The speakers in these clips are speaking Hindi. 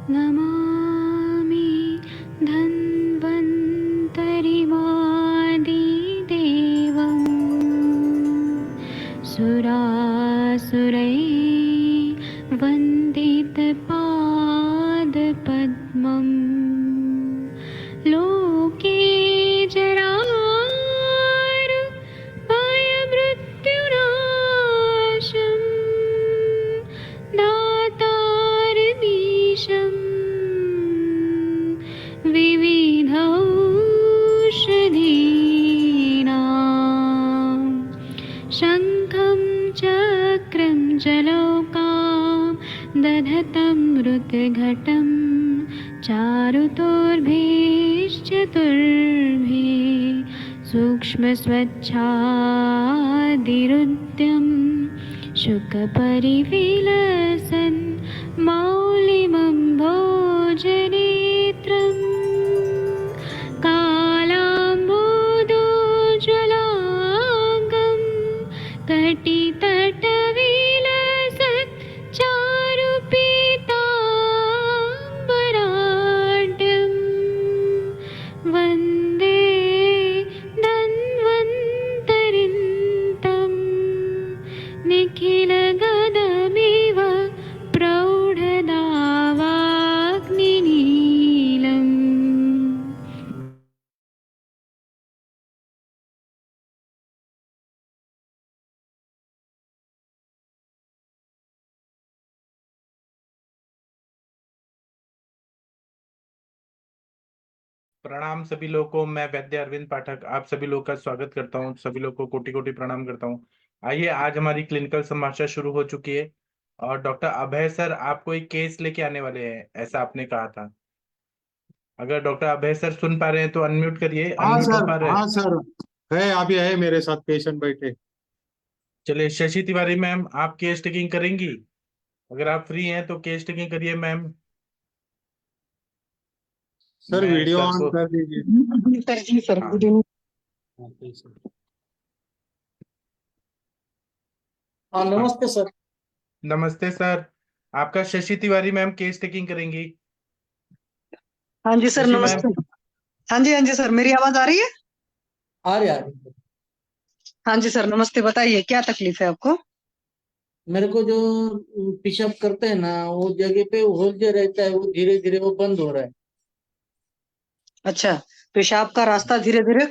नमामि धन्वन्तरिमादिदेवम् सुरासुरैर्वन्दितपादपद्मम् लोके जरामृत्युनाशम् दातारमीशम् विविधौषधीनां शङ्खं चक्रं जलौकां दधतं मृतघटं चारुतोर्भिश्चतुर्भिः सूक्ष्मस्वच्छादिरुद्यं शुकपरिविलसन् मौलिमं भोजनेत्रम् कालाम्बोदोज्ज्वलाङ्गं कटितटविलसत् चारुपीताम्बराढ्यं वन्दे धन्वन्तरिन्तं निखिलगदमिव प्रौढदावाग्निनीलम्। प्रणाम सभी लोगों को। मैं वैद्य अरविंद पाठक आप सभी लोगों का स्वागत करता हूं। सभी लोगों को कोटि कोटि प्रणाम करता हूं। आइए, आज हमारी क्लिनिकल समाचार शुरू हो चुकी है और डॉक्टर अभय सर आपको एक केस लेके आने वाले हैं, ऐसा आपने कहा था। अगर डॉक्टर अभय सर सुन पा रहे हैं तो अनम्यूट करिए। हाँ अनम्यूट हो सर, पा रहे हाँ हैं? सर। है, अभी है मेरे साथ पेशेंट बैठे। चलिए, शशि तिवारी मैम आप केस टेकिंग करेंगी? अगर आप फ्री हैं तो केस टेकिंग करिए मैम। सर मैं वीडियो सर ऑन को कर दीजिए। जी सर, हाँ, गुड इवनिंग। हाँ, हाँ, नमस्ते सर। नमस्ते सर। आपका Shashi Tiwari ma'am case taking करेंगी। हाँ जी सर, शशि मैम, नमस्ते। हाँ जी, हाँ जी सर, मेरी आवाज आ रही है? आ रही। हाँ जी सर, नमस्ते। बताइए क्या तकलीफ है आपको? मेरे को जो पिशअप करते हैं ना, वो जगह पे होल जो रहता है वो धीरे धीरे वो बंद हो रहा है। अच्छा, पेशाब का रास्ता धीरे धीरे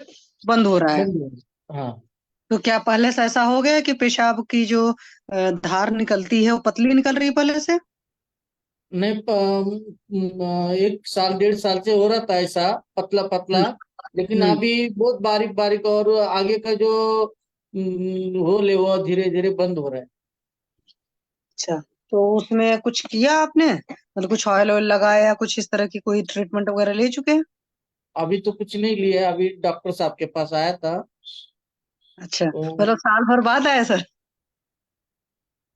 बंद हो रहा है। बंद हो रहा है, हाँ। तो क्या पहले से ऐसा हो गया कि पेशाब की जो धार निकलती है वो पतली निकल रही है पहले से? नहीं, 1 साल 1.5 साल से हो रहा था ऐसा पतला पतला। हम्म। लेकिन हम्म। अभी बहुत बारीक बारीक, और आगे का जो होल है वो धीरे धीरे बंद हो रहा है। अच्छा, तो उसमें कुछ किया आपने? मतलब कुछ ऑयल ऑयल लगाया, कुछ इस तरह की कोई ट्रीटमेंट वगैरह ले चुके हैं? अभी तो कुछ नहीं लिया, अभी डॉक्टर साहब के पास आया था अच्छा, तो। मतलब साल भर बाद आया सर?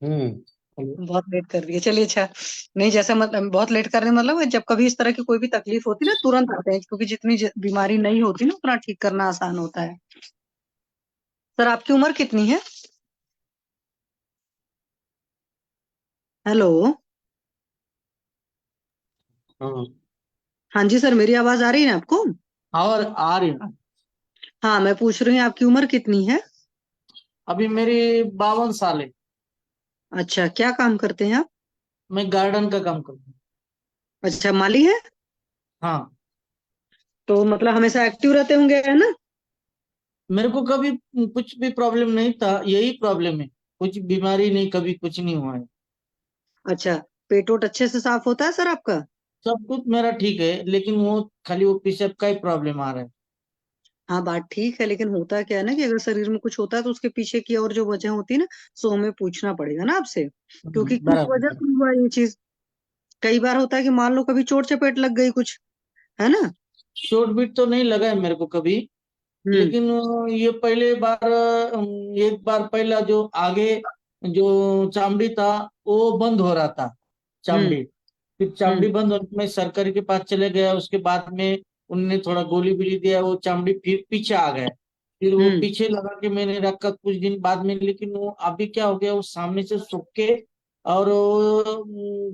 हम्म। बहुत लेट कर दिए, चलिए। अच्छा, नहीं, जैसे मतलब बहुत लेट करने मतलब जब कभी इस तरह की कोई भी तकलीफ होती है ना तुरंत आते हैं, क्योंकि जितनी बीमारी नहीं होती ना उतना ठीक करना आसान होता है। सर आपकी उम्र कितनी है? हेलो। हाँ, हाँ जी सर, मेरी आवाज आ रही है ना आपको? और आ रही है। हाँ, मैं पूछ रही हूँ आपकी उम्र कितनी है? अभी मेरी 52 साल है। अच्छा, क्या काम करते हैं आप? मैं गार्डन का काम करता हूँ। अच्छा, माली है? हाँ। तो मतलब हमेशा एक्टिव रहते होंगे, है ना? मेरे को कभी कुछ भी प्रॉब्लम नहीं था, यही प्रॉब्लम है। कुछ बीमारी नहीं, कभी कुछ नहीं हुआ है। अच्छा, पेट वोट अच्छे से साफ होता है सर आपका? सब कुछ मेरा ठीक है, लेकिन वो खाली वो पेशाब का ही प्रॉब्लम आ रहा है। हाँ, बात ठीक है, लेकिन होता क्या है ना कि अगर शरीर में कुछ होता है तो उसके पीछे की और जो वजह होती है ना, सो हमें पूछना पड़ेगा ना आपसे, क्योंकि किस वजह बराबर। से हुआ ये चीज। कई बार होता है कि मान लो कभी चोट चपेट लग गई कुछ, है ना? शॉर्ट बीट तो नहीं लगा है मेरे को कभी। हम्म। लेकिन ये पहले बार, एक बार पहला जो आगे जो चामड़ी था वो बंद हो रहा था। हम्म। चामड़ी, फिर चामड़ी हम्म। बंद होने में सरकारी के पास चले गया, उसके बाद में उनने थोड़ा गोली बिली दिया, वो चामड़ी फिर पीछे आ गया। फिर वो हम्म। पीछे लगा के मैंने रखा कुछ दिन बाद में, लेकिन वो अभी क्या हो गया, वो सामने से सूख के और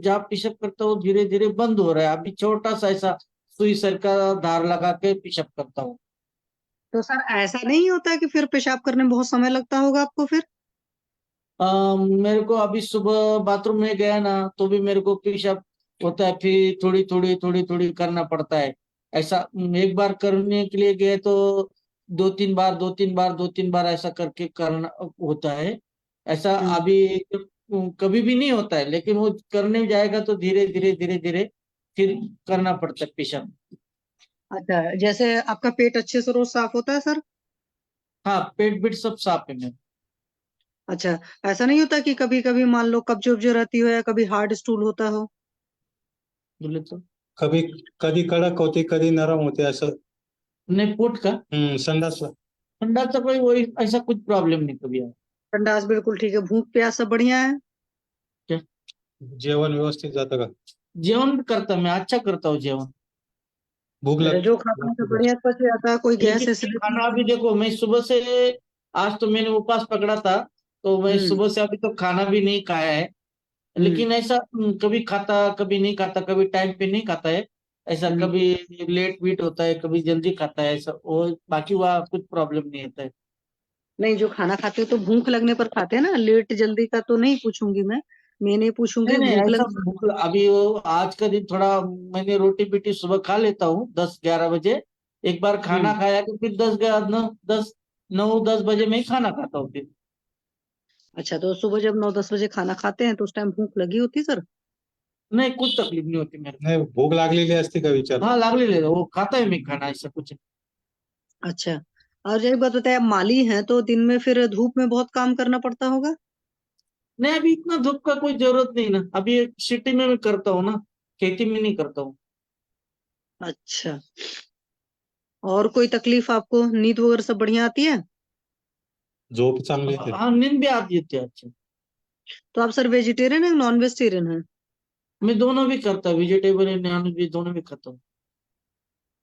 जहाँ पेशाब करता हूँ धीरे धीरे बंद हो रहा है। अभी छोटा सा ऐसा सुई सर का धार लगा के पेशाब करता हूँ। तो सर ऐसा नहीं होता कि फिर पेशाब करने में बहुत समय लगता होगा आपको फिर? मेरे को अभी सुबह बाथरूम में गया ना तो भी मेरे को पेशाब होता है, फिर थोड़ी थोड़ी करना पड़ता है। ऐसा एक बार करने के लिए गए तो दो तीन बार ऐसा करके करना होता है। ऐसा हम्म। अभी कभी भी नहीं होता है, लेकिन वो करने जाएगा तो धीरे धीरे फिर करना पड़ता है पेशाब। अच्छा, जैसे आपका पेट अच्छे से रोज साफ होता है सर? हाँ, पेट बीट सब साफ है मेरा। अच्छा, ऐसा नहीं होता कि कभी कभी मान लो कब्ज उब्ज रहती हो या कभी हार्ड स्टूल होता हो? बोले तो कभी कधी कडक होते कधी नरम होते असं. नहीं, पोट का संडास ठंडा तो कोई वही ऐसा कुछ प्रॉब्लम नहीं कभी आया। संडास बिल्कुल ठीक है, भूख प्यास सब बढ़िया है? क्या? जेवण व्यवस्थित जातं का? जेवण भी करता, मैं अच्छा करता हूँ जेवण। भूक अच्छा, जो लागते खाते हैं तो लागते का? बढ़िया पच जाता है, कोई गैस लेकिन ये एसिडिटी? खाना अभी देखो, मैं सुबह से आज तो मैंने उपवास पकड़ा था, तो मैं हम्म। सुबह से अभी तो खाना भी नहीं खाया है। हम्म। लेकिन ऐसा कभी खाता कभी नहीं खाता, कभी टाइम पे नहीं खाता है। ऐसा हम्म। कभी लेट वीट होता है, कभी जल्दी खाता है, ऐसा वो बाकी वहाँ कुछ प्रॉब्लम नहीं होता है। नहीं, जो खाना खाते हो तो भूख लगने पर खाते हैं ना, लेट जल्दी का तो नहीं पूछूंगी मैं नहीं पूछूंगी, नहीं नहीं, भूख ऐसा लगने। अभी वो आज का दिन थोड़ा मैंने रोटी पीटी सुबह खा लेता हूँ 10 11 बजे। एक बार खाना हम्म। खाया कि फिर 9 10 में ही खाना खाता हूँ फिर। अच्छा, तो सुबह जब 9 10 बजे खाना खाते हैं तो उस टाइम भूख लगी होती सर? नहीं, कुछ तकलीफ नहीं होती मेरे नाही भूक लागलेली असते का को। विचार. हाँ, लागले ले वो खाता है मैं खाना, ऐसा कुछ नहीं। अच्छा, और एक बात बताया, आप माली हैं तो दिन में फिर धूप में बहुत काम करना पड़ता होगा? नहीं, अभी इतना धूप का कोई जरूरत नहीं ना, अभी सिटी में मैं करता हूँ ना, खेती में नहीं करता हूँ। अच्छा, और कोई तकलीफ आपको, नींद वगैरह सब बढ़िया आती है? झोप चांगली येते. हाँ, नींद भी आती है अच्छा। तो आप सर वेजिटेरियन है नॉन वेजिटेरियन है? मैं दोनों भी करता हूँ, वेजिटेबल एंड नॉन वेज दोनों भी खाता हूँ।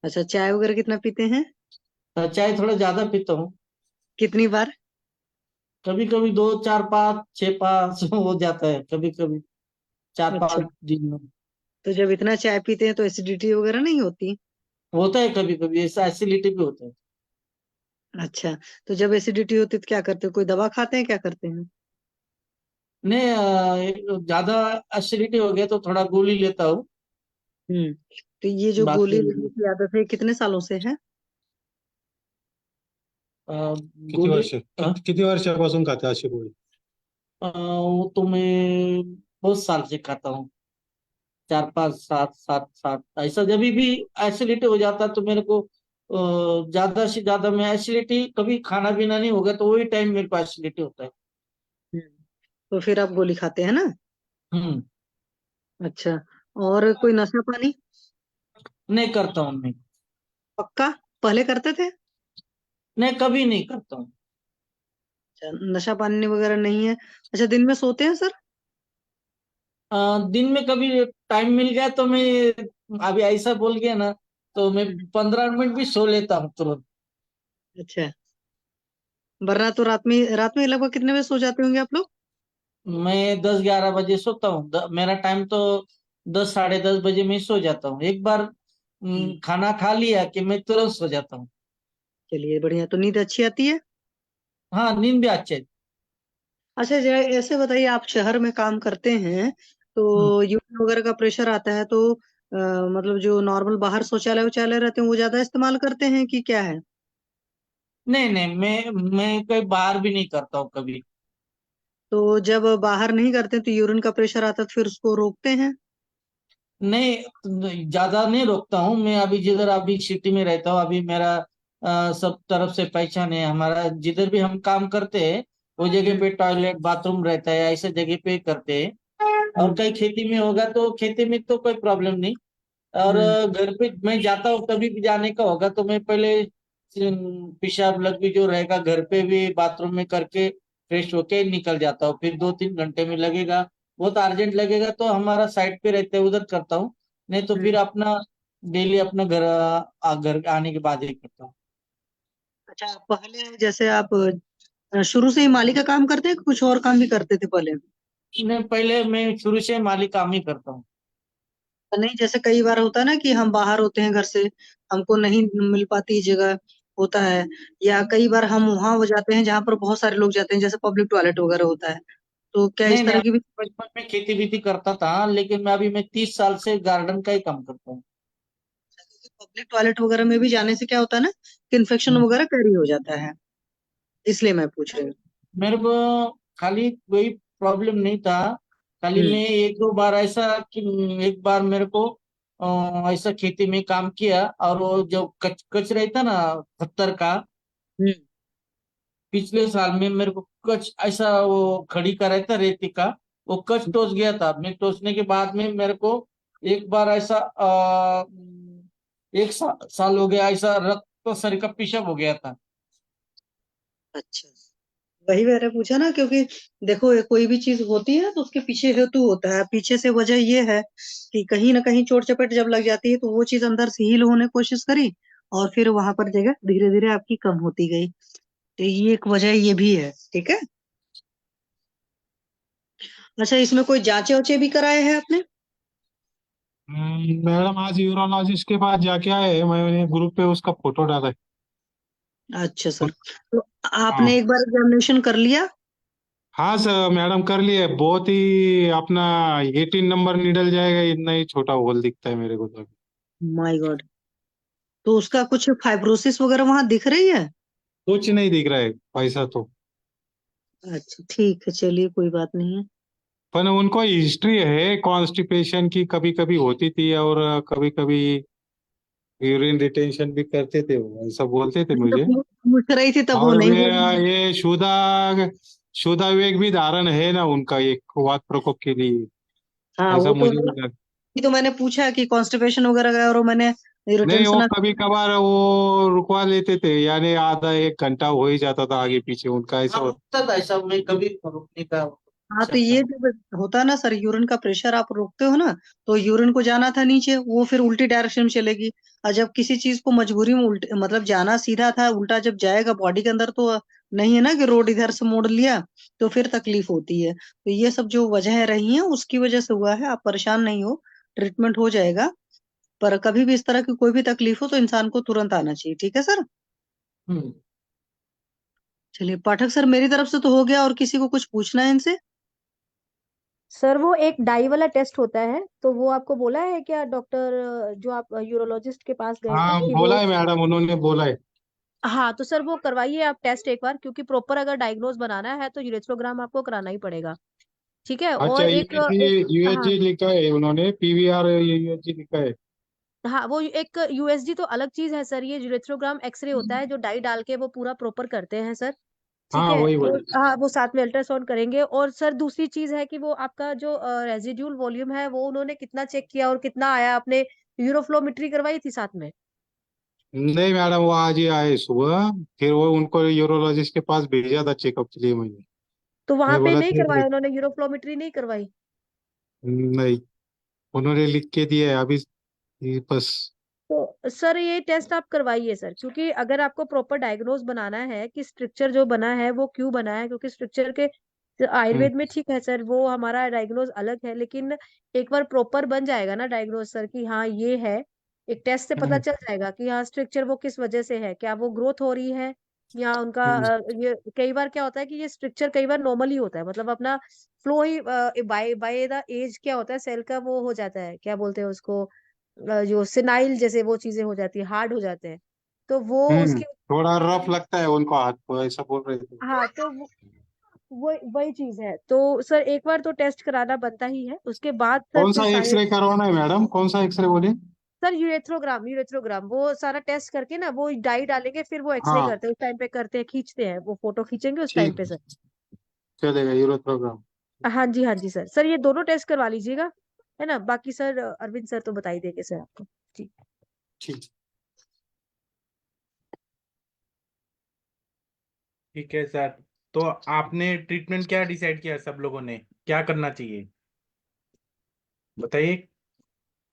अच्छा, चाय वगैरह कितना पीते हैं? चाय थोड़ा ज्यादा पीता हूँ। कितनी बार? कभी कभी 2 4 5 6 5 हो जाता है कभी कभी, चार अच्छा, पांच दिन में। तो जब इतना चाय पीते हैं तो एसिडिटी वगैरह नहीं होती? होता है कभी कभी, ऐसा एसिडिटी भी होता है। अच्छा, तो जब एसिडिटी होती है तो क्या करते हो, कोई दवा खाते हैं, क्या करते हैं? नहीं, ज्यादा एसिडिटी हो गया तो थोड़ा गोली लेता हूँ। हम्म। तो ये जो गोली बाकी लेने की आदत है कितने सालों से है? अ, किती गोली वर्ष किती वर्षापासून खाते अशी गोळी? वो तो मैं बहुत साल से खाता हूँ, 4 5 7 7 7 ऐसा। जब भी एसिडिटी हो जाता है तो मेरे को ज्यादा से ज्यादा, मैं एसिडिटी कभी खाना पीना नहीं होगा तो वही टाइम मेरे को एसिडिटी होता है। हम्म। तो फिर आप गोली खाते हैं ना? हम्म। अच्छा, और कोई नशा पानी? नहीं करता हूँ मैं। पक्का? पहले करते थे? नहीं, कभी नहीं करता हूँ। अच्छा, नशा पानी वगैरह नहीं है। अच्छा, दिन में सोते हैं सर? दिन में कभी टाइम मिल गया तो मैं, अभी ऐसा बोल गया ना, तो मैं 15 मिनट भी सो लेता हूँ तुरंत। अच्छा, वरना तो रात में लगभग कितने बजे सो जाते होंगे आप लोग? मैं 10 11 बजे सोता हूँ। मेरा टाइम तो 10 साढ़े 10 बजे में सो जाता हूँ। एक बार हम्म। खाना खा लिया कि मैं तुरंत सो जाता हूँ। चलिए बढ़िया, तो नींद अच्छी आती है? हाँ, नींद भी अच्छे। अच्छा, जरा ऐसे बताइए, आप शहर में काम करते हैं तो हम्म। यूरिन वगैरह का प्रेशर आता है तो मतलब जो नॉर्मल बाहर शौचालय वौचालय रहते हैं वो ज्यादा इस्तेमाल करते हैं कि क्या है? नहीं नहीं, मैं कहीं बाहर भी नहीं करता हूँ कभी। तो जब बाहर नहीं करते तो यूरिन का प्रेशर आता है तो फिर उसको रोकते हैं? नहीं, ज्यादा नहीं रोकता हूँ मैं। अभी जिधर अभी सिटी में रहता हूँ, अभी मेरा सब तरफ से पहचान है हमारा। जिधर भी हम काम करते हैं वो जगह हम्म। पे टॉयलेट बाथरूम रहता है, ऐसे जगह पे करते हैं। और हम्म। कहीं खेती में होगा तो खेती में तो कोई प्रॉब्लम नहीं। और हम्म। घर पे मैं जाता हूँ, कभी भी जाने का होगा तो मैं पहले पेशाब लग भी जो रहेगा घर पे भी बाथरूम में करके फ्रेश होके निकल जाता हूँ। फिर 2 3 घंटे में लगेगा, बहुत अर्जेंट लगेगा तो हमारा साइड पे रहते हैं उधर करता हूँ। नहीं तो फिर हम्म। अपना डेली अपना घर आने के बाद ही करता हूँ। अच्छा, पहले जैसे आप शुरू से ही माली का काम करते हैं कि कुछ और काम भी करते थे पहले? नहीं, पहले मैं शुरू से माली काम ही करता हूँ। नहीं, जैसे कई बार होता है ना कि हम बाहर होते हैं घर से, हमको नहीं मिल पाती जगह होता है, या कई बार हम वहां हो जाते हैं जहाँ पर बहुत सारे लोग जाते हैं, जैसे पब्लिक टॉयलेट वगैरह होता है, तो क्या नहीं इस नहीं, तरह की भी? बचपन में खेती बीती करता था, लेकिन मैं 30 साल से गार्डन का ही काम करता हूँ। पब्लिक टॉयलेट वगैरह में भी जाने से क्या होता है ना कि इन्फेक्शन हम्म। वगैरह कैरी हो जाता है, इसलिए मैं पूछ रही हूँ। मेरे को खाली कोई प्रॉब्लम नहीं था। खाली हम्म। मैं एक दो बार ऐसा कि एक बार मेरे को ऐसा खेती में काम किया, और वो जो कच रहता ना पत्थर का, हम्म। पिछले साल में मेरे को कच ऐसा वो खड़ी का रहता रेती का, वो कच टोस गया था। मैं टोसने के बाद में मेरे को एक बार ऐसा एक साल हो गया, ऐसा रक्त सर का पेशाब हो गया था। अच्छा, वही मैंने पूछा ना, क्योंकि देखो ये कोई भी चीज होती है तो उसके पीछे हेतु होता है, पीछे से वजह ये है कि कहीं ना कहीं चोट चपेट जब लग जाती है तो वो चीज अंदर से हील होने की कोशिश करी, और फिर वहां पर जगह धीरे धीरे आपकी कम होती गई, तो ये एक वजह ये भी है। ठीक है। अच्छा, इसमें कोई जांचे वाचे भी कराए हैं आपने? मैडम आज यूरोलॉजिस्ट के पास जाके आए हैं, मैंने ग्रुप पे उसका फोटो डाला है। अच्छा सर, उस- तो आपने हाँ एक बार एग्जामिनेशन कर लिया? हाँ सर, मैडम कर लिए। बहुत ही अपना 18 नंबर निडल जाएगा, इतना ही छोटा होल दिखता है मेरे को तो। माय गॉड, तो उसका कुछ फाइब्रोसिस वगैरह वहां दिख रही है? कुछ नहीं दिख रहा है पैसा तो। अच्छा ठीक है, चलिए कोई बात नहीं है। पर उनको हिस्ट्री है कॉन्स्टिपेशन की, कभी कभी होती थी और कभी कभी यूरिन रिटेंशन भी करते थे, वो ऐसा बोलते थे मैं तो मुझे। पूछ रही थी तब वो और नहीं वे बोल रही। ये शुदा वेग भी धारण है ना उनका, एक वात प्रकोप के लिए, हाँ ऐसा वो तो मुझे है। भी लगा। ये तो मैंने पूछा कि कॉन्स्टिपेशन वगैरह का, और मैंने नहीं, वो रिटेंशन। कभी कभार वो रुकवा लेते थे, यानी आधा एक घंटा हो ही जाता था आगे पीछे उनका, ऐसा हाँ, होता। रुकता था ऐसा, मैं कभी रुकने का हाँ, तो सकता ये नहीं। जब होता है ना सर, यूरिन का प्रेशर आप रोकते हो ना, तो यूरिन को जाना था नीचे, वो फिर उल्टी डायरेक्शन में चलेगी। और जब किसी चीज को मजबूरी में उल्टे मतलब जाना सीधा था, उल्टा जब जाएगा बॉडी के अंदर, तो नहीं है ना कि रोड इधर से मोड़ लिया, तो फिर तकलीफ होती है। तो ये सब जो वजह रही है उसकी वजह से हुआ है, आप परेशान नहीं हो, ट्रीटमेंट हो जाएगा। पर कभी भी इस तरह की कोई भी तकलीफ हो तो इंसान को तुरंत आना चाहिए। ठीक है सर। हम्म। चलिए पाठक सर, मेरी तरफ से तो हो गया, और किसी को कुछ पूछना है इनसे? सर वो एक डाई वाला टेस्ट होता है, तो वो आपको बोला है क्या डॉक्टर, जो आप यूरोलॉजिस्ट के पास गए थे हाँ कि वो? बोला है मैडम, उन्होंने बोला है। हाँ, तो सर वो करवाइए आप टेस्ट एक बार, क्योंकि प्रॉपर अगर डायग्नोज बनाना है तो यूरेथ्रोग्राम आपको कराना ही पड़ेगा। ठीक है। अच्छा, और एक हाँ, यूएसजी लिखा है उन्होंने, पीवीआर यूएसजी लिखा है। हाँ वो एक यूएसडी तो अलग चीज है सर, ये यूरेथ्रोग्राम एक्सरे होता है जो डाई डाल के वो पूरा प्रॉपर करते हैं सर। ठीक हाँ है, वही तो वही। हाँ वो साथ में अल्ट्रासाउंड करेंगे। और सर दूसरी चीज है कि वो आपका जो रेजिड्यूल वॉल्यूम है वो उन्होंने कितना चेक किया और कितना आया, आपने यूरोफ्लोमेट्री करवाई थी साथ में? नहीं मैडम, वो आज ही आए सुबह, फिर वो उनको यूरोलॉजिस्ट के पास भेजा था चेकअप के लिए मैंने। तो वहां मैं पे बोला नहीं ठीक है। करवाया उन्होंने, यूरोफ्लोमेट्री नहीं करवाई? नहीं, उन्होंने लिख के दिया है अभी, ये बस। तो सर ये टेस्ट आप करवाइए सर, क्योंकि अगर आपको प्रॉपर डायग्नोज बनाना है कि स्ट्रक्चर जो बना है वो क्यों बना है, क्योंकि स्ट्रक्चर के हम्म आयुर्वेद में ठीक है सर, वो हमारा डायग्नोज अलग है, लेकिन एक बार प्रॉपर बन जाएगा ना डायग्नोज सर कि हाँ ये है, एक टेस्ट से पता हम्म चल जाएगा कि हाँ स्ट्रक्चर वो किस वजह से है, क्या वो ग्रोथ हो रही है या उनका हम्म ये कई बार क्या होता है कि ये स्ट्रक्चर कई बार नॉर्मल ही होता है, मतलब अपना फ्लो ही बाय बाय द एज क्या होता है सेल का, वो हो जाता है, क्या बोलते हैं उसको, जो सिनाइल जैसे वो चीजें हो जाती है, हार्ड हो जाते हैं, तो वो उसकी। थोड़ा रफ लगता है उनको हाथ को, ऐसा बोल रहे थे। हाँ, तो वो वही चीज है, तो सर एक बार तो टेस्ट कराना बनता ही है, उसके बाद सर कौन फिर सा सारे। एक्सरे करवाना है मैडम, कौन सा एक्सरे बोले? सर यूरेथ्रोग्राम, यूरेथ्रोग्राम वो सारा टेस्ट करके ना वो डाई डालेंगे, फिर वो एक्सरे हाँ करते हैं, उस टाइम पे करते हैं, खींचते हैं, वो फोटो खींचेंगे उस टाइम ठीक पे है, सर। चलेगा यूरोथ्रोग्राम। हाँ जी, हाँ जी सर ये दोनों टेस्ट करवा लीजिएगा, है ना, बाकी सर अरविंद सर तो बता ही देंगे सर आपको। ठीक। ठीक। ठीक है सर। तो आपने ट्रीटमेंट क्या डिसाइड किया, सब लोगों ने क्या करना चाहिए बताइए।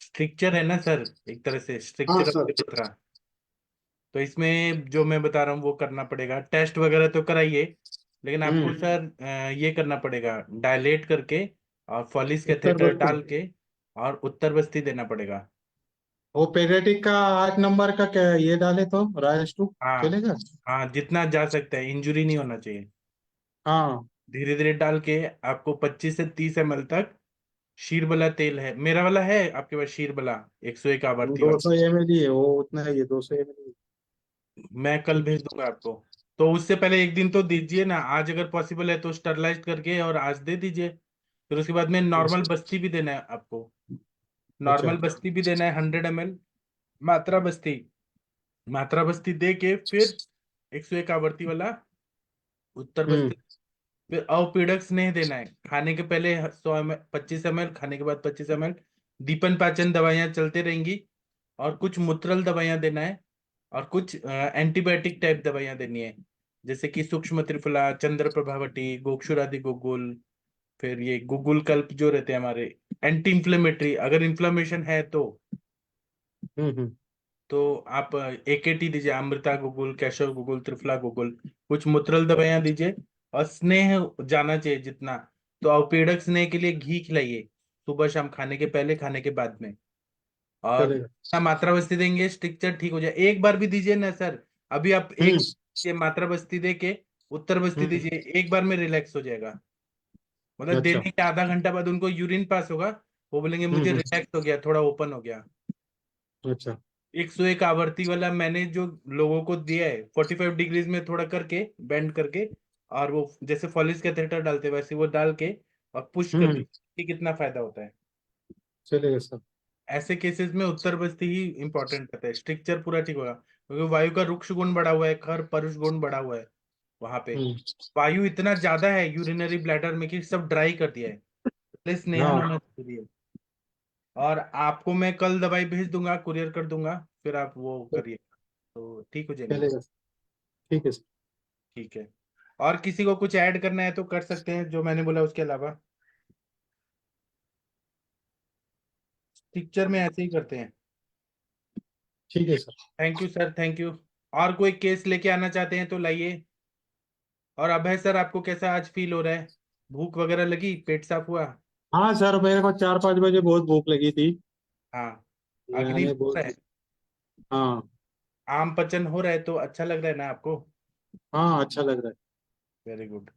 स्ट्रक्चर है ना सर, एक तरह से हाँ स्ट्रक्चर सर। तो इसमें जो मैं बता रहा हूँ वो करना पड़ेगा, टेस्ट वगैरह तो कराइए, लेकिन आपको सर ये करना पड़ेगा, डायलेट करके और फॉलिस उत्तर कैथेटर बस्ती डाल के और उत्तर बस्ती देना पड़ेगा। वो पेडियाट्रिक का 8 नंबर का क्या ये डाले तो राइस टू हाँ चलेगा? हाँ, जितना जा सकता है, इंजुरी नहीं होना चाहिए। हाँ, धीरे धीरे डाल के आपको 25 से 30 ml तक, शीरबला तेल है मेरा वाला, है आपके पास शीरबला 101 वो आवर्ती दो वाला? सौ एम एल ही है, वो उतना ही है, 200 ml। मैं कल भेज दूंगा आपको। तो उससे पहले एक दिन तो दीजिए ना, आज अगर पॉसिबल है तो स्टरलाइज करके और आज दे दीजिए। फिर उसके बाद में नॉर्मल बस्ती भी देना है आपको। अच्छा। नॉर्मल बस्ती भी देना है 100 ml। मात्रा बस्ती, मात्रा बस्ती दे के फिर 101 आवर्ती वाला उत्तर हम्म। बस्ती। फिर अवपीड़क स्नेह देना है खाने के पहले 100 ml, 25 ml, खाने के बाद 25 ml। दीपन पाचन दवाइयां चलते रहेंगी, और कुछ मूत्रल दवाइयां देना है, और कुछ एंटीबायोटिक टाइप दवाइयां देनी है, जैसे कि सूक्ष्म त्रिफला, चंद्र प्रभावटी, गोक्षुरादि गुगुल। फिर ये गुगुल कल्प जो रहते हैं हमारे, एंटी इंफ्लेमेटरी, अगर इन्फ्लेमेशन है हम्म। तो आप एकेटी दीजिए, अमृता गुगुल, केशव गुगुल, त्रिफला गुगुल। कुछ मूत्रल दवाइयां दीजिए, और स्नेह जाना चाहिए जितना। तो अवपीड़क स्नेह के लिए घी खिलाइए, सुबह शाम, खाने के पहले, खाने के बाद में। और चलेगा। जितना मात्रा बस्ती देंगे स्ट्रक्चर ठीक हो जाए। एक बार भी दीजिए ना सर, अभी आप हम्म। एक ये मात्रा बस्ती दे के उत्तर बस्ती हम्म। दीजिए, एक बार में रिलैक्स हो जाएगा। मतलब अच्छा। देने के आधा घंटा बाद उनको यूरिन पास होगा, वो बोलेंगे मुझे हम्म। रिलैक्स हो गया, थोड़ा ओपन हो गया। अच्छा। 101 आवर्ती वाला मैंने जो लोगों को दिया है, 45 डिग्रीज में थोड़ा करके, बेंड करके, और वो जैसे फॉलिस कैथेटर डालते हैं वैसे वो डाल के और पुश कर हम्म। दीजिए कि कितना फायदा होता है। चलेगा सर। ऐसे केसेस में उत्तर बस्ती ही इंपॉर्टेंट रहता है, स्ट्रक्चर पूरा ठीक होगा, क्योंकि वायु का रुक्ष गुण बढ़ा हुआ है, खर परुष गुण बढ़ा हुआ है वहां पे। हम्म। वायु इतना ज्यादा है यूरिनरी ब्लैडर में कि सब ड्राई कर दिया है, इसलिए स्नेहन हाँ, होना जरूरी है। और आपको मैं कल दवाई भेज दूंगा, कुरियर कर दूंगा, फिर आप वो करिए तो ठीक हो जाएंगे। चलेगा। ठीक है सर। ठीक है। और किसी को कुछ ऐड करना है तो कर सकते हैं, जो मैंने बोला उसके अलावा। पिक्चर में ऐसे ही करते हैं। ठीक है sir. Thank you sir, thank you. और कोई केस लेके आना चाहते हैं तो लाइए। और अभय सर, आपको कैसा आज फील हो रहा है? भूख वगैरह लगी, पेट साफ हुआ? हाँ सर, मेरे को 4-5 बजे बहुत भूख लगी थी। हाँ। अग्नि मैंने हो बहुत। रहा है, हाँ। आम पचन हो रहा है, तो अच्छा लग रहा है ना आपको? हाँ, अच्छा लग रहा है। Very good.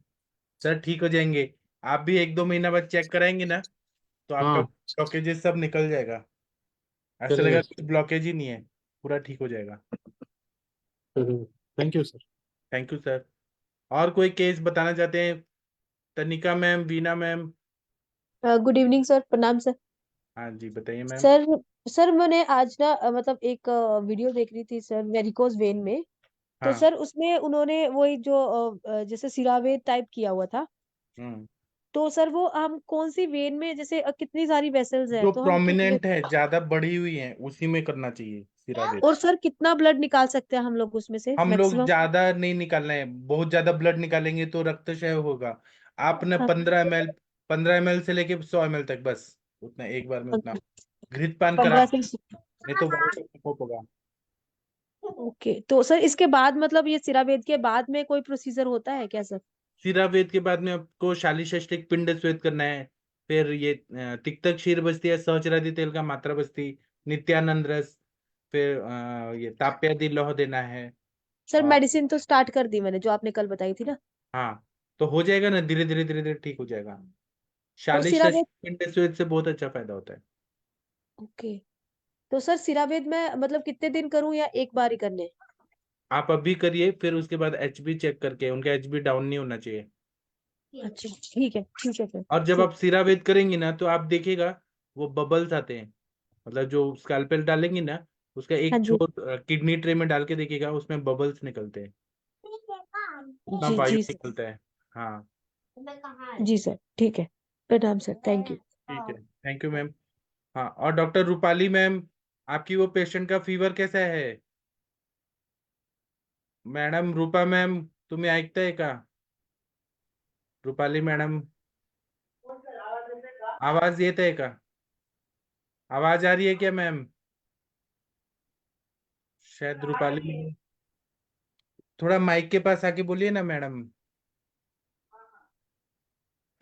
सर ठीक हो जाएंगे। आप भी 1-2 महीना बाद चेक कराएंगे ना, तो आपका हाँ, ब्लॉकेजेस सब निकल जाएगा। ऐसा चलेगा लगेगा सर। कुछ ब्लॉकेज ही नहीं है, पूरा ठीक हो जाएगा। चलेगा। Thank you sir. Thank you sir. और कोई केस बताना चाहते हैं? तनिका ma'am, Veena ma'am? Good evening sir, प्रणाम सर। हाँ जी, बताइए मैम। सर सर मैंने आज ना मतलब एक वीडियो देख रही थी सर, वेरिकोज वेन में। तो हाँ। सर उसमें उन्होंने वही जो जैसे सिरावेद टाइप किया हुआ था। हम्म। तो सर वो हम कौन सी वेन में, जैसे कितनी सारी वेसल्स है जो तो हम किस प्रोमिनेंट है, ज्यादा बढ़ी हुई है, उसी में करना चाहिए सिरावे। और सर कितना ब्लड निकाल सकते हैं हम लोग उसमें से हम लोग मैक्सिमम? ज्यादा नहीं निकालना है, बहुत ज्यादा ब्लड निकालेंगे तो रक्तक्षय होगा। आपने हाँ, 15 ml, 15 ml से लेके 100 ml तक, बस उतना एक बार में उतना घृतपान करा, 15 से। नहीं तो बहुत प्रकोप होगा। ओके, तो सर इसके बाद मतलब ये सिरावेद के बाद में कोई प्रोसीजर होता है क्या सर? शिरावेद के बाद में आपको शालीषष्ठिक पिंड स्वेद करना है। फिर ये तिक्तक क्षीर बस्ती है, सहचरादि तेल का मात्रा बस्ती, नित्यानंद रस। फिर ये ताप्यादि लौह देना है। सर और मेडिसिन तो स्टार्ट कर दी मैंने, जो आपने कल बताई थी ना। हाँ, तो हो जाएगा ना, धीरे धीरे धीरे धीरे ठीक हो जाएगा। और शालीषष्ठिक सिरावेद। पिंड स्वेद से बहुत अच्छा फायदा होता है। ओके, तो सर सिरावेद में मतलब कितने दिन करूं या एक बार ही करने? आप अभी करिए, फिर उसके बाद एचबी चेक करके, उनका एचबी डाउन नहीं होना चाहिए। अच्छा ठीक है सर। और जब ठीक। आप सिरावेद करेंगे ना, तो आप देखिएगा वो बबल्स आते हैं, मतलब जो स्कैल्पेल डालेंगे ना, उसका हाँ एक जी। छोर किडनी ट्रे में डाल के देखिएगा, उसमें बबल्स निकलते हैं, इतना जी वायु जी सर। निकलता है। हाँ। जी सर ठीक है। प्रणाम सर, थैंक यू। ठीक है, थैंक यू मैम। हाँ, और डॉक्टर रूपाली मैम, आपकी वो पेशेंट का फीवर कैसा है? मॅडम रूपा मॅम, तुम्ही ऐकताय का? रूपाली मॅडम, आवाज येत आहे का? आवाज आ रही है क्या मैम? शायद रूपाली मैम, थोड़ा माइक के पास आके बोलिए ना मैडम।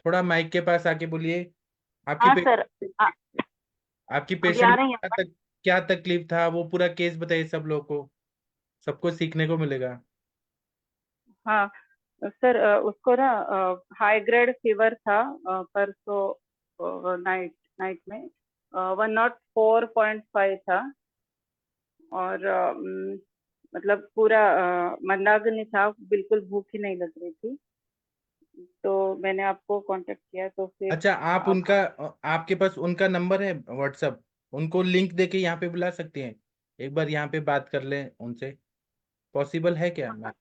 थोड़ा माइक के पास आके बोलिए। आपकी हाँ पे, सर। आ- आपकी अभी आ पेशेंट रही है क्या आवाज? क्या तकलीफ था, वो पूरा केस बताइए सब लोगों को, सबको सीखने को मिलेगा। हाँ सर, उसको ना हाई ग्रेड फीवर था परसों नाइट नाइट में 104.5 था। और मतलब पूरा मंदाग्नि था, बिल्कुल भूख ही नहीं लग रही थी। तो मैंने आपको कांटेक्ट किया, तो फिर अच्छा, आप आप। उनका आपके पास उनका नंबर है व्हाट्सअप, उनको लिंक देके यहाँ पे बुला सकती हैं, एक बार यहाँ पे बात कर लें उनसे, पॉसिबल है क्या मैम?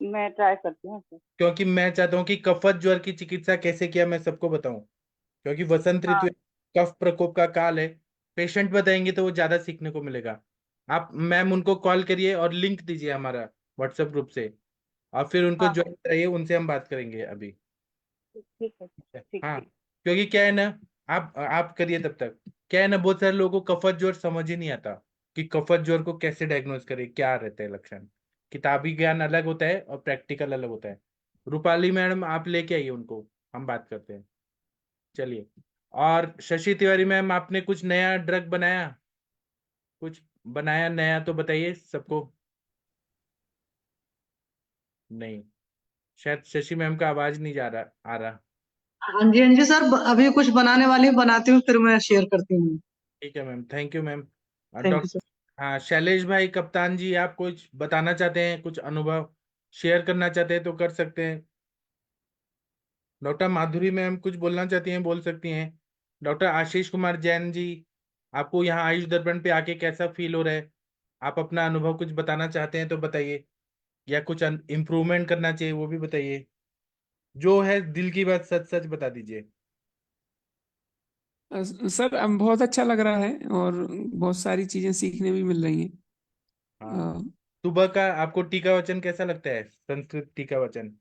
मैं ट्राई करती हूँ सर। क्योंकि मैं चाहता हूँ कि कफत ज्वर की चिकित्सा कैसे किया मैं सबको बताऊं, क्योंकि वसंत ऋतु हाँ कफ प्रकोप का काल है। पेशेंट बताएंगे तो वो ज्यादा सीखने को मिलेगा। आप मैम उनको कॉल करिए और लिंक दीजिए हमारा व्हाट्सएप ग्रुप से, और फिर उनको हाँ ज्वाइन कराइए, उनसे हम बात करेंगे अभी। ठीक है, ठीक हाँ, ठीक। क्योंकि क्या है ना, आप करिए तब तक। क्या है ना, बहुत सारे लोगों को कफत ज्वर समझ ही नहीं आता कि कफत ज्वर को कैसे डायग्नोज करें, क्या रहते हैं लक्षण। किताबी ज्ञान अलग होता है और प्रैक्टिकल अलग होता है। रूपाली मैडम आप लेके आइए उनको, हम बात करते हैं। चलिए। और शशि तिवारी मैम, आपने कुछ नया ड्रग बनाया, कुछ बनाया नया तो बताइए सबको। नहीं, शायद शशि मैम का आवाज नहीं जा रहा आ रहा। हाँ जी सर, अभी कुछ बनाने वाली हूँ, बनाती हूँ फिर मैं शेयर करती हूँ। ठीक है ma'am, thank you ma'am. Thank you doctor, sir. हाँ शैलेश भाई कप्तान जी, आप कुछ बताना चाहते हैं, कुछ अनुभव शेयर करना चाहते हैं तो कर सकते हैं। डॉक्टर माधुरी मैम कुछ बोलना चाहती हैं, बोल सकती हैं। डॉक्टर आशीष कुमार जैन जी, आपको यहाँ आयुष दर्पण पे आके कैसा फील हो रहा है, आप अपना अनुभव कुछ बताना चाहते हैं तो बताइए, या कुछ इम्प्रूवमेंट करना चाहिए वो भी बताइए। जो है दिल की बात सच सच बता दीजिए। सर बहुत अच्छा लग रहा है और बहुत सारी चीजें सीखने भी मिल रही हैं। हाँ, अ, सुबह का आपको टीका वचन कैसा लगता है, संस्कृत टीका वचन?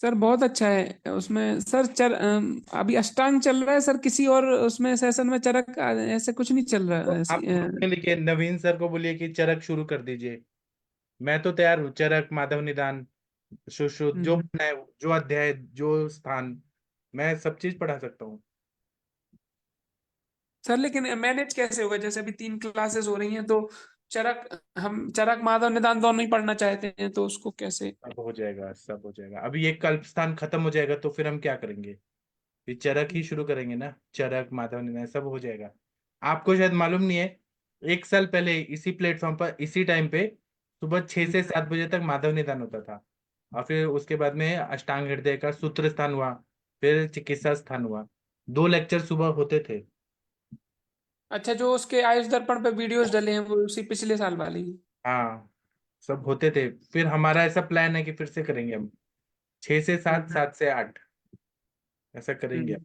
सर बहुत अच्छा है उसमें सर अभी अष्टांग चल रहा है सर, किसी और उसमें सेशन में चरक ऐसे कुछ नहीं चल रहा तो है आप ग्रुप में लिखिए, नवीन सर को बोलिए कि चरक शुरू कर दीजिए। मैं तो तैयार हूँ, चरक, माधव निदान, सुश्रुत, जो हम्म। है, जो अध्याय, जो स्थान, मैं सब चीज पढ़ा सकता हूँ। सर लेकिन मैनेज कैसे होगा, जैसे अभी 3 क्लासेस हो रही हैं तो हम चरक माधव निदान दोनों ही पढ़ना चाहते हैं, तो उसको कैसे? सब हो जाएगा, सब हो जाएगा। अभी ये कल्प स्थान खत्म हो जाएगा तो फिर हम क्या करेंगे, फिर चरक ही शुरू करेंगे ना, चरक माधव निदान सब हो जाएगा। आपको शायद मालूम नहीं है, एक साल पहले इसी प्लेटफॉर्म पर इसी टाइम पे सुबह 6 से 7 बजे तक माधव निदान होता था, और फिर उसके बाद में अष्टांग हृदय का सूत्र स्थान हुआ, फिर चिकित्सा स्थान हुआ, 2 लेक्चर सुबह होते थे। अच्छा, जो उसके आयुष दर्पण पे वीडियोस डले हैं वो उसी पिछले साल वाली? हाँ, सब होते थे। फिर हमारा ऐसा प्लान है कि फिर से करेंगे हम, 6 से 7, 7 से 8, ऐसा करेंगे। हम्म।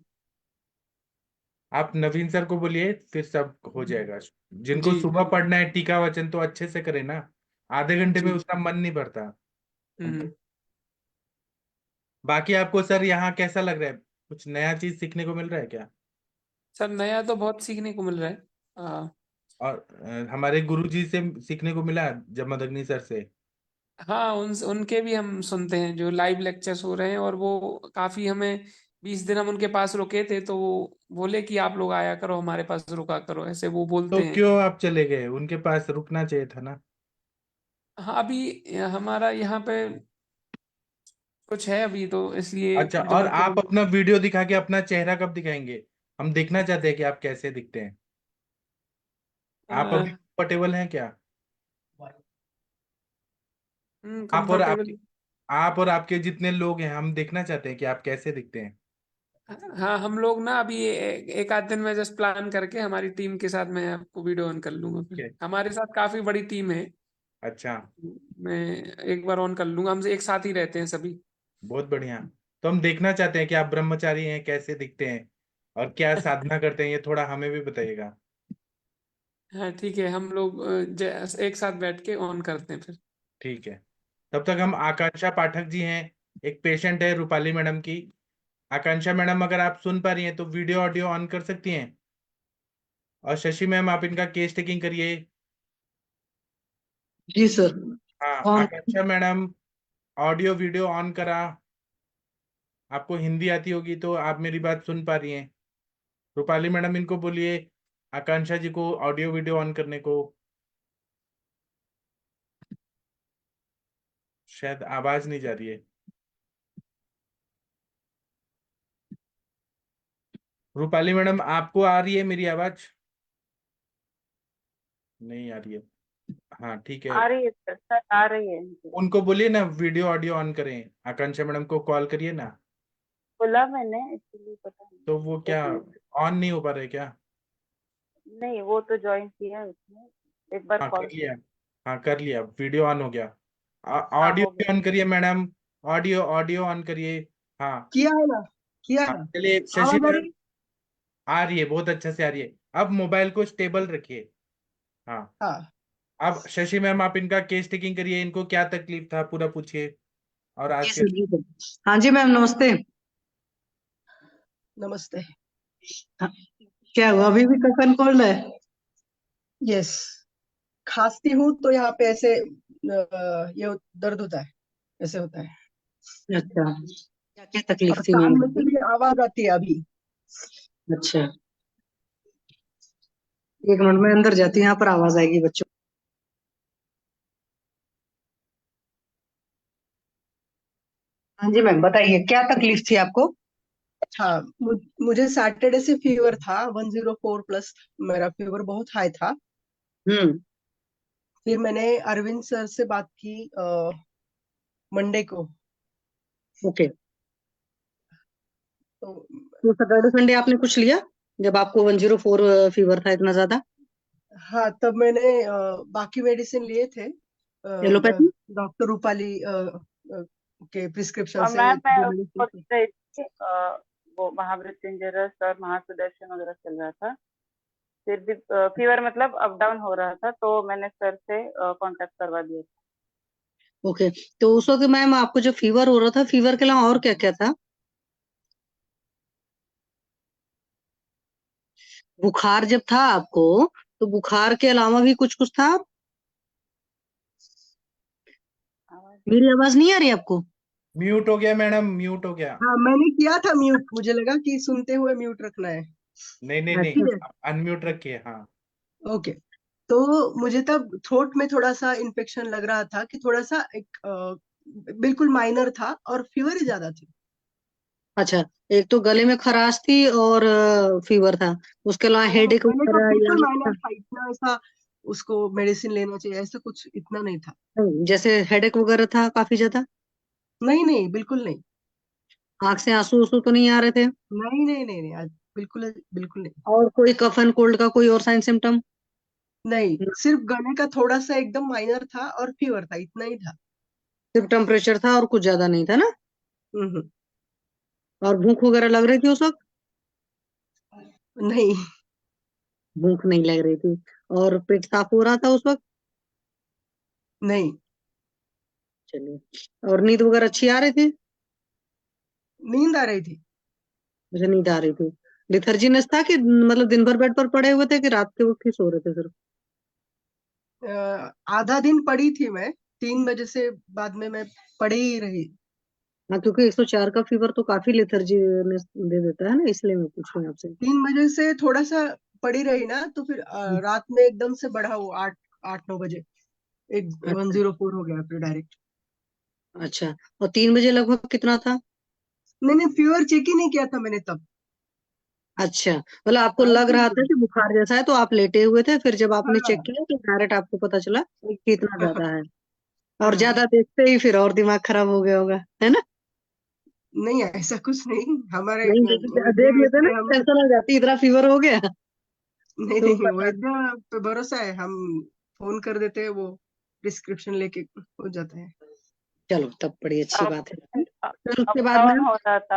आप नवीन सर को बोलिए, फिर सब हो जाएगा। जिनको जी सुबह पढ़ना है टीका वचन तो अच्छे से करे ना, आधे घंटे में जी। उसका मन नहीं भरता। हम्म। बाकी आपको सर यहाँ कैसा लग रहा है, कुछ नया चीज सीखने को मिल रहा है क्या? सर नया तो बहुत सीखने को मिल रहा है। और हमारे गुरुजी से सीखने को मिला, जमदग्नि सर से। हाँ, उनके भी हम सुनते हैं जो लाइव लेक्चर्स हो रहे हैं, और वो काफी हमें 20 दिन हम उनके पास रुके थे, तो वो बोले कि आप लोग आया करो हमारे पास, रुका करो, ऐसे वो तो बोलते हैं। क्यों आप चले गए, उनके पास रुकना चाहिए था ना। हाँ, अभी हमारा यहाँ पे कुछ है अभी, तो इसलिए अच्छा, जो और उनके आप अपना वीडियो दिखा के अपना चेहरा कब दिखाएंगे, हम देखना चाहते हैं कि आप कैसे दिखते हैं। आप अभी कंफर्टेबल हैं क्या? आप और कंफर्टेबल। आपके आप और आपके जितने लोग हैं, हम देखना चाहते हैं कि आप कैसे दिखते हैं। हाँ, हम लोग ना अभी एक आध दिन में जस्ट प्लान करके हमारी टीम के साथ मैं आपको वीडियो ऑन कर लूंगा, ठीक फिर है। हमारे साथ काफी बड़ी टीम है। अच्छा, मैं एक बार ऑन कर लूंगा, हम एक साथ ही रहते हैं सभी। बहुत बढ़िया। तो हम देखना चाहते हैं कि आप ब्रह्मचारी हैं, कैसे दिखते हैं और क्या साधना करते हैं, ये थोड़ा हमें भी बताइएगा। हाँ ठीक है, हम लोग एक साथ बैठ के ऑन करते हैं फिर। ठीक है। तब तक हम, आकांक्षा पाठक जी हैं, एक पेशेंट है रूपाली मैडम की। आकांक्षा मैडम, अगर आप सुन पा रही हैं तो वीडियो ऑडियो ऑन कर सकती हैं। और शशि मैम, आप इनका केस टेकिंग करिए। जी सर। हाँ, कौन? आकांक्षा मैडम, ऑडियो वीडियो ऑन करा। आपको हिंदी आती होगी तो आप मेरी बात सुन पा रही हैं। रूपाली मैडम, इनको बोलिए आकांक्षा जी को ऑडियो वीडियो ऑन करने को। शायद आवाज नहीं जा रही है। रूपाली मैडम, आपको आ रही है मेरी आवाज? नहीं आ रही है। हाँ ठीक है। आ रही है सर, सर आ रही है। उनको बोलिए ना वीडियो ऑडियो ऑन करें। आकांक्षा मैडम को कॉल करिए ना। बोला मैंने, इसलिए पता नहीं। तो वो क्या ऑन नहीं हो पा रहे क्या? नहीं, वो तो ज्वाइन किया है उसने, एक बार हाँ कॉल कर लिया। हाँ कर लिया, वीडियो ऑन हो गया। हाँ ऑडियो हो भी गया। ऑन करिए मैडम। ऑडियो ऑडियो ऑन करिए। हाँ। किया है ना, किया हाँ है ना। चलिए शशि आवाज आ मैम। रही आ रही है, बहुत अच्छा से आ रही है। अब मोबाइल को स्टेबल रखिए। हाँ। हाँ अब शशि मैम, आप इनका केस टेकिंग करिए। इनको क्या तकलीफ था पूरा पूछिए। और जी आज के सर, जी सर। हाँ जी मैम, नमस्ते। नमस्ते। हाँ, क्या हुआ, अभी भी कफन कोल्ड है? यस, खांसती हूँ तो यहाँ पे ऐसे ये दर्द होता है, ऐसे होता है। अच्छा, क्या क्या तकलीफ और थी कान मैम? में से भी आवाज आती है अभी। अच्छा, एक मिनट में अंदर जाती हूँ, यहाँ पर आवाज आएगी बच्चों। हाँ जी मैम, बताइए क्या तकलीफ थी आपको? हाँ, मुझे सैटरडे से फीवर था, 104 प्लस। मेरा फीवर बहुत हाई था। हम्म। फिर मैंने अरविंद सर से बात की मंडे को। ओके, तो तो सैटरडे संडे आपने कुछ लिया जब आपको 104 फीवर था इतना ज्यादा? हाँ, तब मैंने बाकी मेडिसिन लिए थे एलोपैथी? डॉक्टर रूपाली के प्रिस्क्रिप्शन और से मैं जो उसको मेडिसिन। रही थी, वो महामृत्युंजय रस और महासुदर्शन वगैरह चल रहा था। फिर भी फीवर मतलब अप डाउन हो रहा था, तो मैंने सर से कांटेक्ट करवा दिया था। ओके, तो उस वक्त मैम आपको जब फीवर हो रहा था, फीवर के अलावा और क्या क्या था? बुखार जब था आपको, तो बुखार के अलावा भी कुछ कुछ था? आवाज मेरी आवाज नहीं आ रही आपको? म्यूट हो गया मैडम, म्यूट हो गया। हाँ, मैंने किया था म्यूट, मुझे लगा कि सुनते हुए म्यूट रखना है। नहीं नहीं नहीं, अच्छा। ठीक है, अनम्यूट रखिए। हाँ। ओके। तो मुझे तब थ्रोट में थोड़ा सा इन्फेक्शन लग रहा था, कि थोड़ा सा एक बिल्कुल माइनर था, और फीवर ही ज्यादा थी। अच्छा, एक तो गले में खराश थी और फीवर था, उसके अलावा वो हेडेक मैंने कहा वगैरह बिल्कुल या माइनर था, इतना ऐसा उसको मेडिसिन लेना चाहिए ऐसा कुछ इतना नहीं था। जैसे हेडेक वगैरह था काफी ज्यादा? नहीं नहीं, बिल्कुल नहीं। आंख से आंसू उसूं तो नहीं आ रहे थे? नहीं नहीं नहीं नहीं, आज बिल्कुल बिल्कुल नहीं। और कोई कफन कोल्ड का कोई और साइन सिम्टम? नहीं, सिर्फ गले का थोड़ा सा एकदम माइनर था, और फीवर था, इतना ही था। सिर्फ टेम्परेचर था और कुछ ज्यादा नहीं था ना? हम्म। और भूख वगैरह लग रही थी उस वक्त? नहीं भूख नहीं लग रही थी। और पेट साफ हो रहा था उस वक्त? नहीं, चलिए, और नींद वगैरह अच्छी आ रही थी? नींद आ रही थी। मुझे नींद आ रही थी। लिथर्जीनेस था कि मतलब दिन भर बेड पर पड़े हुए थे कि रात के वक्त ही सो रहे थे सिर्फ? आधा दिन पड़ी थी मैं, 3 बजे से बाद में मैं पड़ी ही रही। हाँ, क्योंकि 104 का फीवर तो काफी लिथर्जीनेस दे देता है ना, इसलिए मैं पूछ रही हूँ आपसे। 3 बजे से थोड़ा सा पड़ी रही ना, तो फिर हम्म। रात में एकदम से बढ़ा, वो 8 8 9 बजे एक अच्छा। 104 हो गया फिर डायरेक्ट। अच्छा, और 3 बजे लगभग कितना था? नहीं नहीं, फीवर चेक ही नहीं किया था मैंने तब। अच्छा, मतलब आपको लग ऐसे रहा था ही। कि बुखार जैसा है तो आप लेटे हुए थे, फिर जब आपने चेक हाँ किया तो डायरेक्ट आपको पता चला कि इतना हाँ ज्यादा है। और हाँ। ज्यादा देखते ही फिर और दिमाग खराब हो गया होगा, है ना? नहीं, ऐसा कुछ नहीं, हमारे नहीं, वैद्य देख लेते ना, पे हम। टेंशन हो जाती, इतना फीवर हो गया नहीं तो नहीं, पता। वैद्य पे भरोसा है, हम फोन कर देते हैं, वो प्रिस्क्रिप्शन लेके हो जाता है। चलो, तब बड़ी अच्छी अप बात है। फिर अप उसके बाद डाउन में? हो रहा था।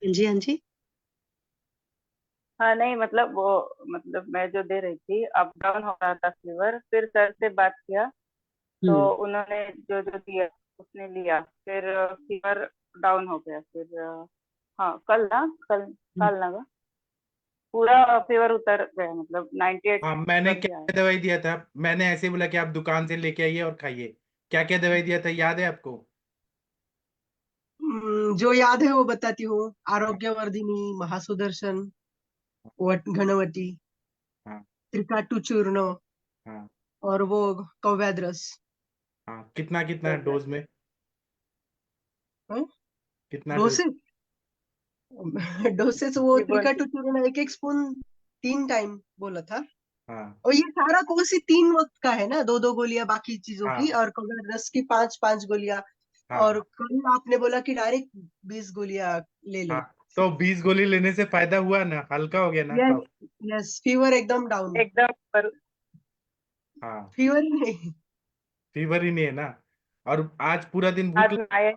हाँ जी, हाँ जी। हाँ नहीं, मतलब वो, मतलब मैं जो दे रही थी, अप डाउन हो रहा था फीवर। फिर सर से बात किया, तो हम्म। उन्होंने जो जो दिया उसने लिया, फिर फीवर डाउन हो गया। फिर हाँ, कल ना पूरा फीवर उतर गया, मतलब 98 हाँ, मैंने तक क्या गया है। क्या दवाई दिया था? मैंने ऐसे ही बोला कि आप दुकान से लेके आइए और खाइए। क्या क्या दवाई दिया था, याद है आपको? जो याद है वो बताती हूँ। आरोग्यवर्धिनी, महासुदर्शन, घनवटी, हाँ त्रिकाटु चूर्ण हाँ और वो कव्याद्रस। हाँ, कितना कितना डोज में, हाँ? कितना डोज? डोसेज डोसेज वो ये बोल त्रिकाटु चूर्ण 1-1 स्पून 3 टाइम बोला था। हाँ और ये सारा कोर्स ही 3 वक्त का है ना, 2-2 गोलियां बाकी चीजों की, हाँ और कव्याद्रस की 5-5 गोलियां। और हाँ कल आपने बोला कि डायरेक्ट 20 गोलियां ले हाँ। ले। तो 20 गोली लेने से फायदा हुआ ना, हल्का हो गया ना यस, कफ? यस, फीवर एकदम डाउन। एकदम पर हाँ, फीवर ही नहीं। फीवर ही नहीं है ना? और आज पूरा दिन आज आए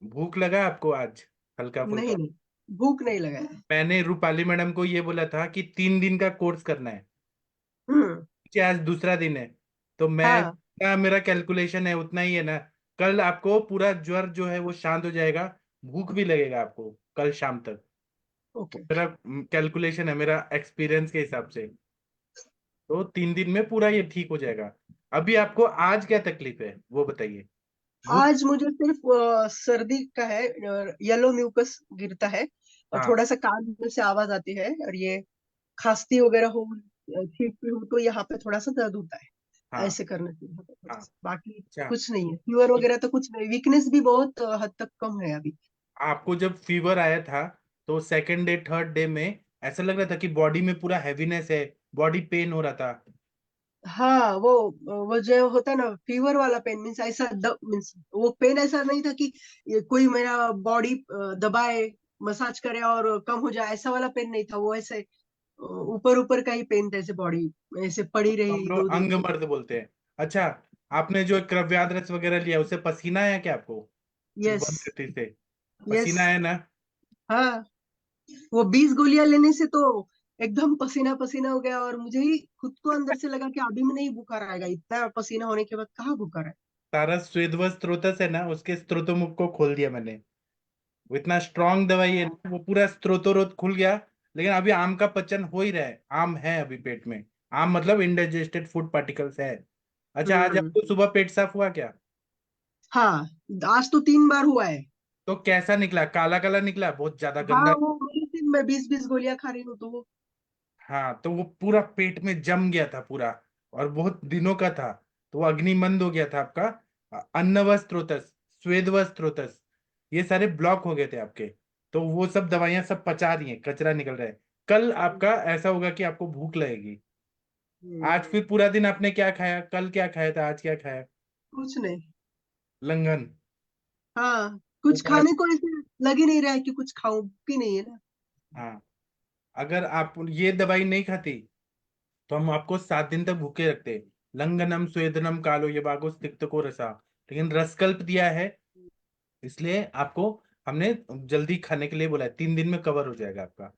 भूख लगा आपको आज, हल्का नहीं फुल्का? नहीं, भूख नहीं लगा है। मैंने रूपाली मैडम को ये बोला था कि 3 दिन का कोर्स करना है, हम्म। कि आज दूसरा दिन है, तो मैं हाँ। जितना मेरा कैलकुलेशन है उतना ही है ना। कल आपको पूरा ज्वर जो है वो शांत हो जाएगा, भूख भी लगेगा आपको कल शाम तक। ओके। मेरा कैलकुलेशन है, मेरा एक्सपीरियंस के हिसाब से, तो 3 दिन में पूरा ये ठीक हो जाएगा। अभी आपको आज क्या तकलीफ है वो बताइए। भूख? आज मुझे सिर्फ सर्दी का है, येलो म्यूकस गिरता है, और हाँ थोड़ा सा कान में से आवाज आती है, और ये खांसती वगैरह हो, छींकती हूँ तो यहाँ पे थोड़ा सा दर्द होता है, हाँ ऐसे करने से यहाँ पे थोड़ा हाँ। सा। बाकी अच्छा, कुछ नहीं है, फीवर वगैरह तो कुछ नहीं, वीकनेस भी बहुत हद तक कम है अभी। आपको जब फीवर आया था तो सेकंड डे थर्ड डे में ऐसा लग रहा था कि बॉडी में पूरा हैवीनेस है, बॉडी पेन हो रहा था? हाँ, वो जो होता है ना फीवर वाला पेन, मीन्स ऐसा मीन्स वो पेन ऐसा नहीं था कि ये कोई मेरा बॉडी दबाए, मसाज करे और कम हो जाए, ऐसा वाला पेन नहीं था। वो ऐसे ऊपर ऊपर का ही पेन था, ऐसे बॉडी ऐसे पड़ी तो हम रही लोग 2 दिन अंग तक। मर्द बोलते हैं। अच्छा, आपने जो क्रव्याद्रस वगैरह लिया उससे पसीना आया क्या आपको? यस, त्रिभुवन कृति से यस। पसीना आया ना? हाँ, वो 20 गोलियां लेने से तो एकदम पसीना पसीना हो गया, और मुझे ही खुद को अंदर से लगा कि अभी में नहीं बुखार आएगा, इतना पसीना होने के बाद कहाँ बुखार है। सारा स्वेदव स्त्रोतस है ना, उसके स्त्रोतोमुख को खोल दिया मैंने। वो इतना स्ट्रांग दवाई है ना, वो पूरा स्त्रोतोरोध खुल गया। लेकिन अभी आम का पचन हो ही रहा है, आम है अभी पेट में। आम मतलब इंडाइजेस्टेड फूड पार्टिकल्स है। अच्छा, आज हम्म। आपको सुबह पेट साफ हुआ क्या? हाँ, आज तो 3 बार हुआ है। तो कैसा निकला? काला काला निकला, बहुत ज्यादा हाँ, गंदा? वो मेडिसिन मैं 20-20 गोलियां खा रही हूँ तो वो। हाँ, तो वो पूरा पेट में जम गया था पूरा, और बहुत दिनों का था। तो वो अग्निमंद हो गया था आपका। अन्नव स्त्रोतस, स्वेदव स्त्रोतस, ये सारे ब्लॉक हो गए थे आपके। तो वो सब दवाइयां सब पचा रही हैं, कचरा निकल रहा है। कल आपका ऐसा होगा कि आपको भूख लगेगी। आज फिर पूरा दिन आपने क्या खाया? कल क्या खाया था, आज क्या खाया? कुछ नहीं। लंघन। हाँ, कुछ ऊपर। खाने को ऐसे लग ही नहीं रहा है कि कुछ खाऊं, की नहीं है ना। हाँ, अगर आप ये दवाई नहीं खाती तो हम आपको 7 दिन तक भूखे रखते। लंघनम स्वेदनम कालो ये बागो तिक्त को रसा, लेकिन रसकल्प दिया है, इसलिए आपको हमने जल्दी खाने के लिए बोला है। 3 दिन में कवर हो जाएगा आपका,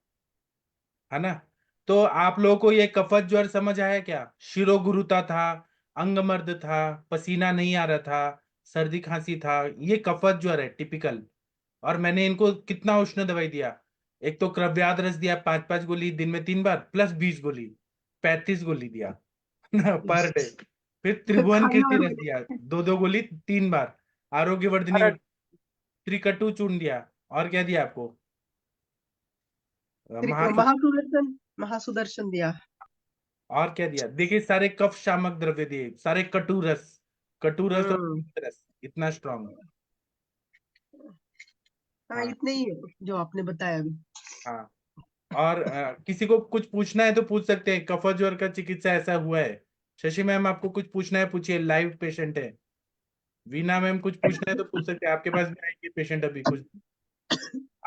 है ना? तो आप लोगों को ये कफत ज्वर समझ आया क्या? शिरोगुरुता था, अंगमर्द था, पसीना नहीं आ रहा था, सर्दी खांसी था, ये कफत ज्वर है टिपिकल। और मैंने इनको कितना उष्ण दवाई दिया? एक तो क्रव्याद रस दिया 5-5 गोली दिन में 3 बार, प्लस 20 गोली, 35 गोली दिया पर डे। फिर त्रिभुवन खाने कीर्ति और रस दिया 2-2 गोली 3 बार। आरोग्यवर्धिनी और त्रिकटु चूर्ण दिया। और क्या दिया आपको? महा महासुदर्शन, महासुदर्शन दिया। और क्या दिया? देखिए, सारे कफ शामक द्रव्य दिए, सारे कटु रस और हम्म। पित्त रस, इतना स्ट्रांग। हाँ, हाँ इतने ही है जो आपने बताया अभी। हाँ। और किसी को कुछ पूछना है तो पूछ सकते हैं, कफ ज्वर का चिकित्सा ऐसा हुआ है। शशि मैम, आपको कुछ पूछना है पूछिए, लाइव पेशेंट है। वीना मैम, कुछ पूछना है तो पूछ सकते हैं, आपके पास भी आएंगे पेशेंट अभी कुछ।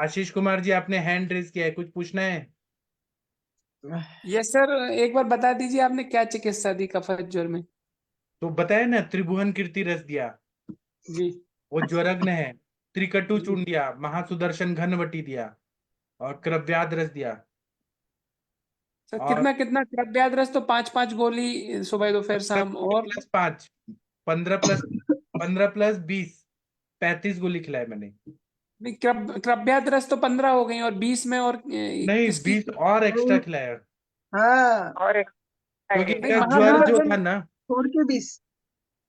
आशीष कुमार जी, आपने हैंड रेज किया है, कुछ पूछना है? यस सर, एक बार बता दीजिए आपने क्या चिकित्सा दी कफत ज्वर में? तो बताया ना, त्रिभुवन कीर्ति रस दिया, जी वो ज्वरग्न है। त्रिकटु जी। चूर्ण दिया, महासुदर्शन घनवटी दिया, और क्रव्याद रस दिया। सर और कितना कितना क्रव्याद रस तो 5-5 गोली सुबह दोपहर शाम, और प्लस 5, 15+20, 35 गोली खिलाए मैंने। नहीं, क्रव्याद रस तो 15 हो गई, और 20 में और नहीं, किसकी? 20 और एक्स्ट्रा खिलाया, हाँ, और एक क्योंकि नहीं, इनका ज्वर जो था महासुदर्शन ना, छोड़ के 20।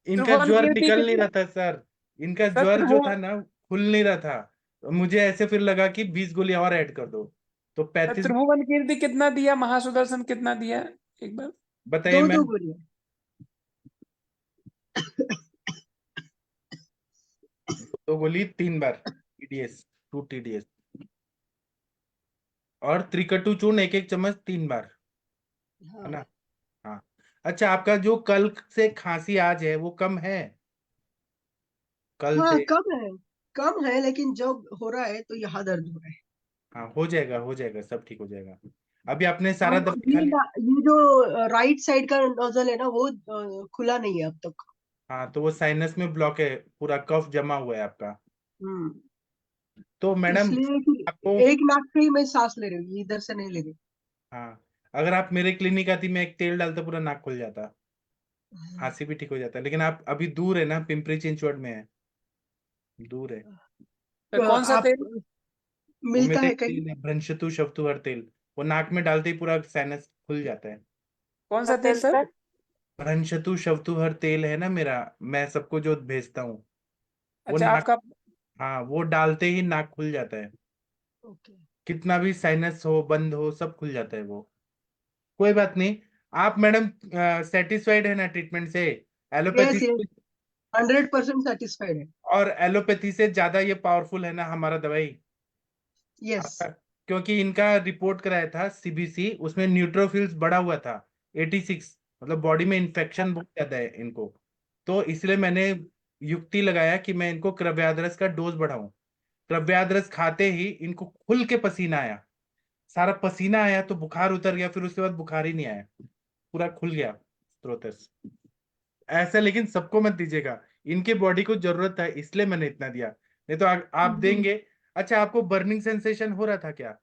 इनका त्रिभुवन ज्वर कीर्ति निकल नहीं कितने? रहा था सर। इनका सर ज्वर जो त्रिभुवन था ना खुल नहीं रहा था, तो मुझे ऐसे फिर लगा कि 20 गोलियां और ऐड कर दो, तो 35 त्रिभुवन कीर्ति कितना दिया, महासुदर्शन कितना दिया, एक बार बताइए दो मैम। गोलियां। 2 गोली 3 बार TDS, 2 TDS, और त्रिकटु चूर्ण 1-1 चम्मच 3 बार, है हाँ ना। हाँ। अच्छा, आपका जो कल से खांसी आज है वो कम है? कल हाँ, से? कम है, लेकिन जब हो रहा है तो यहाँ दर्द हो रहा है। हाँ, हो जाएगा, सब ठीक हो जाएगा। अभी आपने सारा और दवाई खा लिया? ये जो राइट साइड का नोजल है ना, वो खुला नहीं है अब तक। हाँ, तो वो साइनस में ब्लॉक है, पूरा कफ जमा हुआ है आपका। हम्म तो मैडम इसलिए कि आपको, एक नाक से ही मैं सांस ले रही हूँ, इधर से नहीं ले रही। हाँ, अगर आप मेरे क्लिनिक आती, मैं एक तेल डालता पूरा नाक खुल जाता, खांसी भी ठीक हो जाता, लेकिन आप अभी दूर है ना, पिंपरी चिंचवड में है, दूर है। तो कौन सा आप तेल? वो मिलता मेरे है एक कहीं? तेल है, भ्रंशतु शवतुहर तेल, वो नाक में डालते ही पूरा साइनस खुल जाता है। कौन क्या सा तेल तेल सर? सर? भ्रंशतु शवतुहर तेल है ना मेरा, मैं सबको जो भेजता हूँ, वो अच्छा, नाक, आपका हाँ, वो डालते ही नाक खुल जाता है, ओके। कितना भी साइनस हो, बंद हो, सब खुल जाता है वो। कोई बात नहीं। आप मैडम सेटिस्फाइड है ना ट्रीटमेंट से? एलोपैथी यस यस, से, 100% सेटिस्फाइड है। और एलोपैथी से ज्यादा ये पावरफुल है ना हमारा दवाई यस। आपका, क्योंकि इनका रिपोर्ट कराया था CBC, उसमें न्यूट्रोफिल्स बढ़ा हुआ था 86, मतलब बॉडी में इन्फेक्शन बहुत ज्यादा है इनको, तो इसलिए मैंने युक्ति लगाया कि मैं इनको क्रव्याद्रस का डोज बढ़ाऊं। क्रव्याद्रस खाते ही इनको खुल के पसीना आया, सारा पसीना आया, तो बुखार उतर गया, फिर उसके बाद बुखार ही नहीं आया, पूरा खुल गया स्त्रोतस। ऐसा लेकिन सबको मत दीजिएगा, इनके बॉडी को जरूरत है, इसलिए मैंने इतना दिया, नहीं तो आप देंगे। अच्छा, आपको बर्निंग सेंसेशन हो रहा था क्या?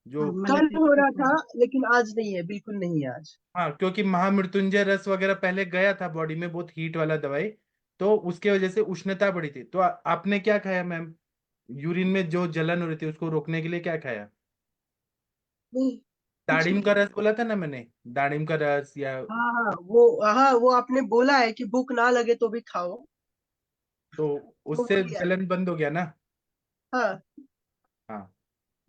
जो कल हो रहा था, लेकिन आज नहीं है, बिल्कुल नहीं है आज। हाँ, क्योंकि महामृत्युंजय रस वगैरह पहले गया था बॉडी में, बहुत हीट वाला दवाई, तो उसके वजह से उष्णता बढ़ी थी, तो आपने क्या खाया मैम? यूरिन में जो जलन हो रही थी उसको रोकने के लिए क्या खाया? नहीं, कुछ दाड़िम नहीं। का रस बोला था ना मैंने, दाड़िम का रस, या हाँ, वो आपने बोला है कि भूख ना लगे तो भी खाओ, तो वो उससे लिया है। जलन बंद हो गया ना। हाँ। हाँ,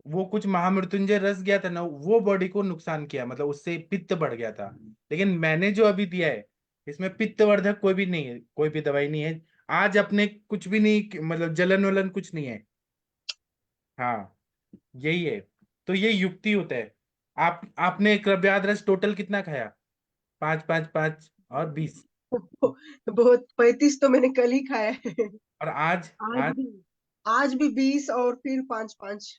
वो कुछ महामृत्युंजय रस गया था ना, वो बॉडी को नुकसान किया, मतलब उससे पित्त बढ़ गया था, लेकिन मैंने जो अभी दिया है इसमें पित्तवर्धक कोई भी नहीं है, कोई भी दवाई नहीं है। आज अपने कुछ भी नहीं, मतलब जलन वलन कुछ नहीं है। हाँ, यही है, तो ये युक्ति होता है। आपने क्रव्याद रस टोटल कितना खाया? 5, 5, 5 और 20, बहुत 35 तो मैंने कल ही खाया है। और आज आज आज भी आज भी 20 और फिर 5 5।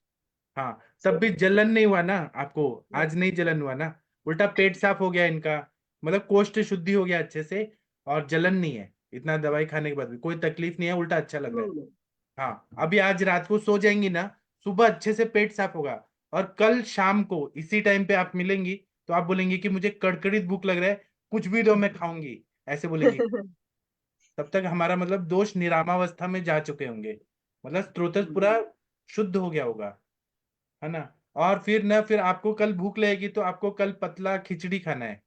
हाँ, तब भी जलन नहीं हुआ ना आपको? नहीं। आज नहीं जलन हुआ ना? उल्टा पेट साफ हो गया इनका, मतलब कोष्ठ शुद्धि हो गया अच्छे से, और जलन नहीं है, इतना दवाई खाने के बाद भी कोई तकलीफ नहीं है, उल्टा अच्छा लग रहा है। नहीं। हाँ, अभी आज रात को सो जाएंगी ना, सुबह अच्छे से पेट साफ होगा, और कल शाम को इसी टाइम पे आप मिलेंगी, तो आप बोलेंगी कि मुझे कड़कड़ीत भूख लग रहा है, कुछ भी दो मैं खाऊंगी, ऐसे बोलेंगी। तब तक हमारा मतलब दोष निरामावस्था में जा चुके होंगे, मतलब स्त्रोत्र पूरा शुद्ध हो गया होगा, है ना। और फिर ना, फिर आपको कल भूख लगेगी तो आपको कल पतला खिचड़ी खाना है,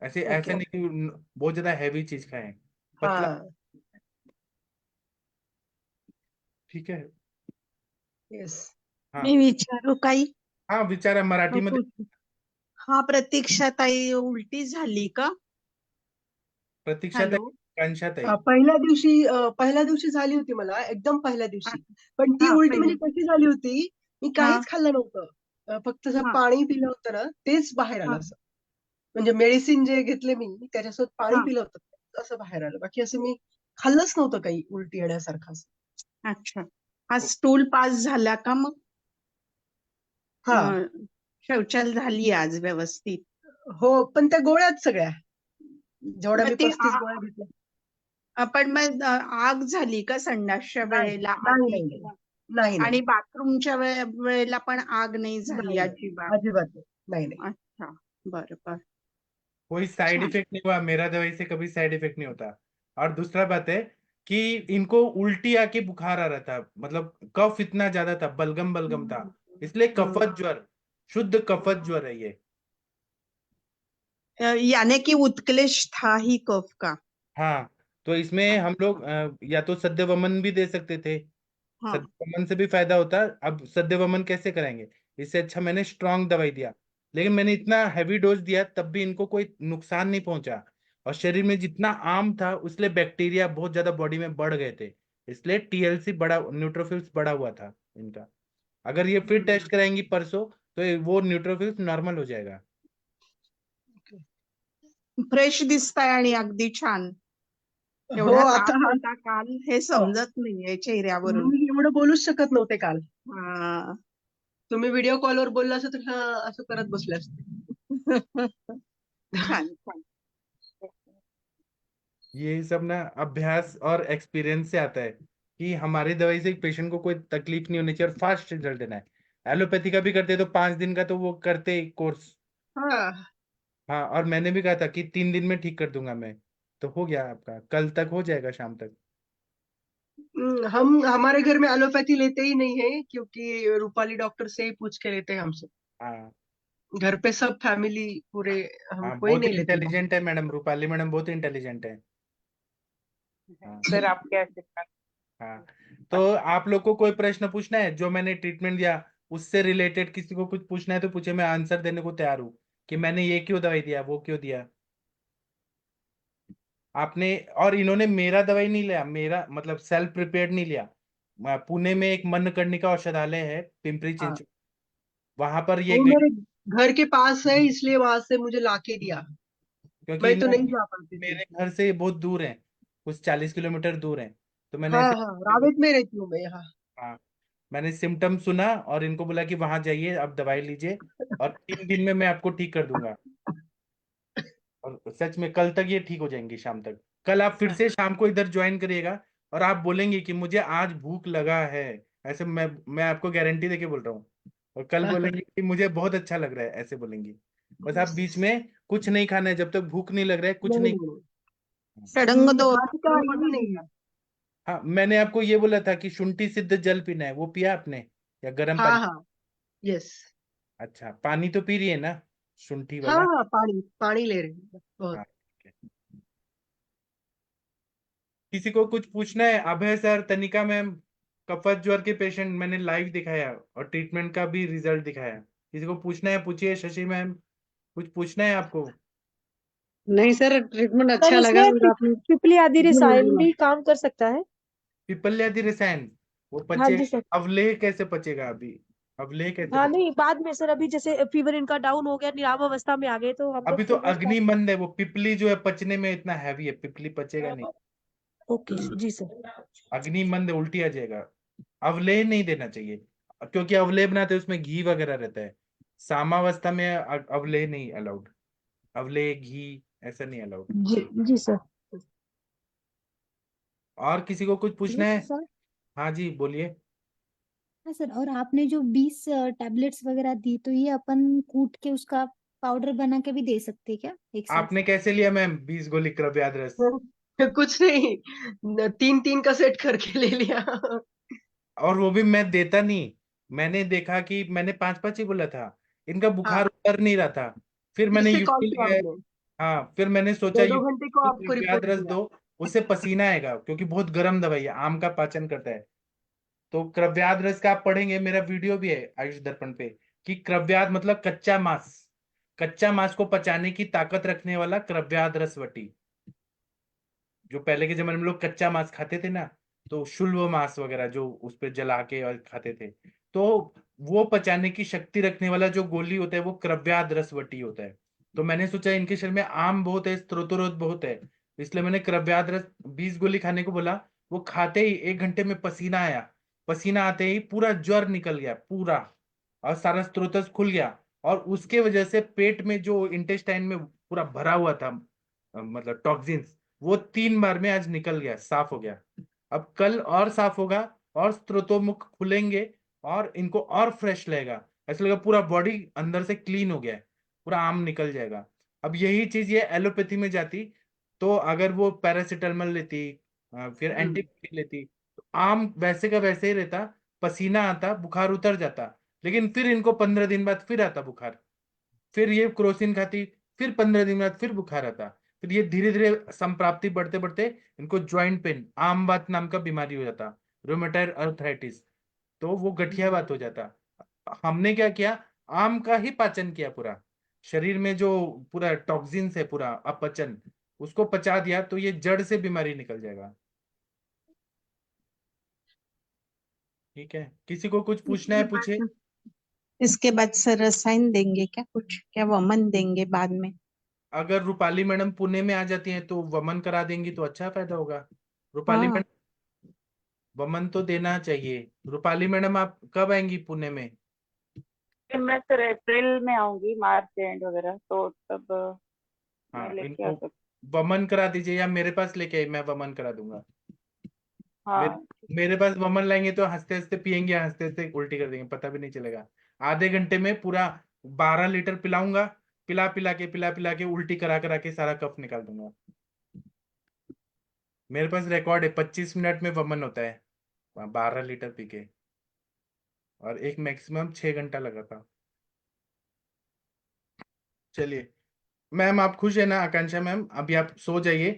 ऐसे ऐसे ओके। नहीं कि बहुत ज्यादा हैवी चीज खाएं, पतला। हाँ। ठीक है। यस। हाँ, मी विचारू काही हाँ, विचारा मराठी मध्ये। हा, प्रतीक्षाताई उलटी झाली का? प्रतीक्षाताई, हॅलो. कांक्षाताई? पहिल्या दिवशी झाली होती मला, एकदम पहिल्या हा दिवशी. पण ती हा, उलटी म्हणजे पहिली. कशी झाली होती, मी हा काहीच खाल्लं नव्हतं. फक्त असं हा पाणी पिलं होतं ना, तेच बाहेर आलं हा असं. म्हणजे मेडिसिन जे घेतले मी, त्याच्यासोबत पाणी हा. पिलं होतं, असं बाहेर आलं. बाकी असं मी खाल्लंच नव्हतं काही उलटी येण्यासारखं असं. अच्छा. हा स्टूल पास झाला का मग? हा. शौचाल झाली आज व्यवस्थित? हो, पण त्या गोळ्यात सगळ्या, जेवढ्या मग मी ते 35 गोळ्या घेतल्या. आपण मग आग झाली का संडासच्या नाही वेळेला नाही आधी? नाही नाही नाही नाही आणि बाथरूमच्या वेळेला पण आग नाही झाली नाही नाही, अजिबात? अजिबात नाही. नाही नाही. अच्छा, बरं बरं. कोई साइड छान. इफेक्ट नहीं हुआ, मेरा दवाई से कभी साइड इफेक्ट नहीं होता। और दूसरा बात है कि इनको उल्टी आके बुखार आ रहा था, मतलब कफ इतना ज्यादा था, बलगम बलगम था, इसलिए कफत ज्वर, शुद्ध कफत ज्वर है ये। यानी कि उत्कलेश था ही कफ का? हाँ, तो इसमें हम लोग या तो सद्यवमन भी दे सकते थे, हाँ सद्यवमन से भी फायदा होता। अब सद्यवमन कैसे कराएंगे? इससे अच्छा मैंने स्ट्रांग दवाई दिया, लेकिन मैंने इतना हैवी डोज दिया तब भी इनको कोई नुकसान नहीं पहुंचा। और शरीर में जितना आम था उसलिए बैक्टीरिया बहुत ज्यादा बॉडी में बढ़ गए थे, इसलिए टीएलसी बड़ा, न्यूट्रोफिल्स बढ़ा हुआ था इनका। अगर ये फिर टेस्ट कराएंगी परसों तो वो न्यूट्रोफिल्स नॉर्मल हो जाएगा। फ्रेश दिसताय आणि अगदी छान. हो एवढा आता ताप हा होता काल हे समजत नाहीये चेहऱ्यावरून. मी एवढं बोलूच शकत नव्हते काल. हा. तुम्ही व्हिडिओ कॉलवर बोलला असं तर हा असं करत बसले असते. छान छान. ये सब ना अभ्यास और एक्सपीरियंस से आता है कि हमारी दवाई से एक पेशेंट को कोई तकलीफ नहीं होनी चाहिए और फास्ट रिजल्ट देना है। एलोपैथी का भी करते तो 5 दिन का तो वो करते कोर्स। हाँ हाँ, और मैंने भी कहा था कि 3 दिन में ठीक कर दूंगा मैं, तो हो गया आपका, कल तक हो जाएगा शाम तक। हम हमारे घर में एलोपैथी लेते ही नहीं है क्योंकि रूपाली डॉक्टर से ही पूछ के लेते हैं हम सब. हाँ घर पे सब फैमिली पूरे हम हाँ, कोई बहुत नहीं लेते. इंटेलिजेंट है मैडम, रूपाली मैडम बहुत इंटेलिजेंट है। हाँ सर आपके आशीर्वाद। हाँ। तो आप लोग को कोई प्रश्न पूछना है जो मैंने ट्रीटमेंट दिया उससे रिलेटेड, किसी को कुछ पूछना है तो पूछे, मैं आंसर देने को तैयार हूँ कि मैंने ये क्यों दवाई दिया, वो क्यों दिया। आपने और इन्होंने मेरा दवाई नहीं लिया, मेरा मतलब सेल्फ प्रिपेयर्ड नहीं लिया। पुणे में एक मनकर्णिका औषधालय है, पिंपरी हाँ चिंचवड, वहां पर ये वो गई। मेरे घर के पास है इसलिए वहां से मुझे लाके दिया. क्योंकि मैं तो ना नहीं जा पाती थी. मेरे घर से बहुत दूर है, कुछ 40 किलोमीटर दूर है, तो मैंने हाँ ऐसे हाँ रावेत में रहती हूँ मैं यहाँ. हाँ, मैंने सिम्टम सुना और इनको बोला कि वहां जाइए, आप दवाई लीजिए और 3 दिन में मैं आपको ठीक कर दूंगा। और सच में कल तक ये ठीक हो जाएंगी शाम तक। कल आप फिर से शाम को इधर ज्वाइन करिएगा और आप बोलेंगे कि मुझे आज भूख लगा है, ऐसे मैं आपको गारंटी देके बोल रहा हूँ। और कल बोलेंगे कि मुझे बहुत अच्छा लग रहा है, ऐसे बोलेंगी। बस आप बीच में कुछ नहीं खाना है, जब तक भूख नहीं लग रहा है कुछ नहीं नहीं। नहीं सडंग दोन वाटिका ही नहीं है. हाँ, मैंने आपको ये बोला था कि शुंठी सिद्ध जल पीना है, वो पिया आपने या गर्म हाँ पानी? हाँ यस. अच्छा, पानी तो पी रही है ना, शुंठी हाँ वाला? हाँ पानी पानी ले रही हूँ बहुत. हाँ ठीक है। किसी को कुछ पूछना है? अभय सर, तनिका मैम, कफत ज्वर के पेशेंट मैंने लाइव दिखाया और ट्रीटमेंट का भी रिजल्ट दिखाया। किसी को पूछना है पूछिए। शशि मैम, कुछ पूछना है आपको? नहीं सर, ट्रीटमेंट सर अच्छा लगा इसमें और आपने पिपली आदि जी रसायन बोलिए. भी काम कर सकता है? पिपल्यादि रसायन वो हाँ जी पचेगा? सर. अवलेह कैसे पचेगा अभी? अवलेह कैसे हाँ पचेगा? नहीं, बाद में सर, अभी जैसे फीवर इनका डाउन हो गया, निराव अवस्था में आ गए, तो हम लोग अभी तो फिर वो स्टार्ट. अग्निमंद है, वो पिपली जो है पचने में इतना हैवी है, पिपली पचेगा नहीं। ओके जी सर. अग्निमंद उल्टी आ जाएगा। अवलेह नहीं देना चाहिए, क्योंकि अवलेह बनाते हैं उसमें घी वगैरह रहता है। सामावस्था में अवलेह नहीं अलाउड, अवलेह घी ऐसा नहीं अलाउड। जी जी सर. और किसी को कुछ पूछना है? सर. हाँ जी बोलिए। हाँ सर, और आपने जो 20 टैबलेट्स वगैरह दी, तो ये अपन कूट के उसका पाउडर बना के भी दे सकते हैं क्या एक साथ? आपने कैसे लिया मैम 20 गोली क्रव्याद रस? कुछ नहीं, 3-3 का सेट करके ले लिया. और वो भी मैं देता नहीं, मैंने देखा कि मैंने 5-5 ही बोला था, इनका बुखार हाँ उतर नहीं रहा था। फिर फिर मैंने से कॉल यूपी किया लिया। मैंने. हाँ, फिर मैंने सोचा 2-2 यूपी घंटे को आपको क्रव्याद रिपोर्ट रस दिया. दो, उससे पसीना आएगा, क्योंकि बहुत गर्म दवाई है, आम का पाचन करता है। तो क्रव्याद रस का आप पढ़ेंगे, मेरा वीडियो भी है आयुष दर्पण पे, कि क्रव्याद मतलब कच्चा मांस, कच्चा मांस को पचाने की ताकत रखने वाला क्रव्याद रसवटी। जो पहले के जमाने में लोग कच्चा मांस खाते थे ना, तो शुल्व मांस वगैरह जो उस पे जला के और खाते थे, तो वो पचाने की शक्ति रखने वाला जो गोली होता है वो क्रव्याद रसवटी होता है। तो मैंने सोचा इनके शरीर में आम बहुत है, स्त्रोतरोध बहुत है, इसलिए मैंने क्रव्याद रस 20 गोली खाने को बोला। वो खाते ही 1 घंटे में पसीना आया, पसीना आते ही पूरा ज्वर निकल गया पूरा, और सारा स्त्रोतस खुल गया। और उसके वजह से पेट में जो इंटेस्टाइन में पूरा भरा हुआ था मतलब टॉक्सिन्स, वो 3 बार में आज निकल गया, साफ हो गया। अब कल और साफ होगा और स्त्रोतोमुख खुलेंगे और इनको और फ्रेश लगेगा, ऐसा लगेगा पूरा बॉडी अंदर से क्लीन हो गया है, पूरा आम निकल जाएगा। अब यही चीज ये एलोपैथी में जाती, तो अगर वो पैरासिटामोल लेती फिर एंटीबायोटिक लेती, तो आम वैसे का वैसे ही रहता, पसीना आता, बुखार उतर जाता, लेकिन फिर इनको 15 दिन बाद फिर आता बुखार, फिर ये क्रोसिन खाती, फिर 15 दिन बाद फिर बुखार आता। फिर ये धीरे धीरे संप्राप्ति बढ़ते बढ़ते इनको ज्वाइंट पेन, आम बात नाम का बीमारी हो जाता, रोमेटॉइड अर्थराइटिस, तो वो गठिया बात हो जाता। हमने क्या किया, आम का ही पाचन किया, पूरा शरीर में जो पूरा टॉक्सिन्स है, पूरा अपचन, उसको पचा दिया, तो ये जड़ से बीमारी निकल जाएगा। ठीक है, किसी को कुछ पूछना है पूछे। इसके बाद सर रसायन देंगे क्या, कुछ क्या वमन देंगे बाद में? अगर रूपाली मैडम पुणे में आ जाती हैं तो वमन करा देंगी तो अच्छा फायदा होगा। रूपाली हाँ, मैडम, वमन तो देना चाहिए। रूपाली मैडम आप कब आएंगी पुणे में? फिर मैं सर अप्रैल में आऊंगी, मार्च एंड वगैरह, तो तब मैं हाँ, लेके आ इनको सकती। वमन करा दीजिए, या मेरे पास लेके आइए, मैं वमन करा दूंगा। मेरे हाँ, मेरे पास वमन लाएंगे तो हंसते हंसते पियेंगे, हंसते हंसते उल्टी कर देंगे, पता भी नहीं चलेगा। आधे घंटे में पूरा 12 लीटर पिलाऊंगा, पिला पिला के उल्टी करा करा के सारा कफ निकाल दूंगा। मेरे पास रिकॉर्ड है, 25 मिनट में वमन होता है 12 लीटर पी के, और एक मैक्सिमम 6 घंटा लगा था। चलिए मैम, आप खुश है ना? आकांक्षा मैम, अभी आप सो जाइए,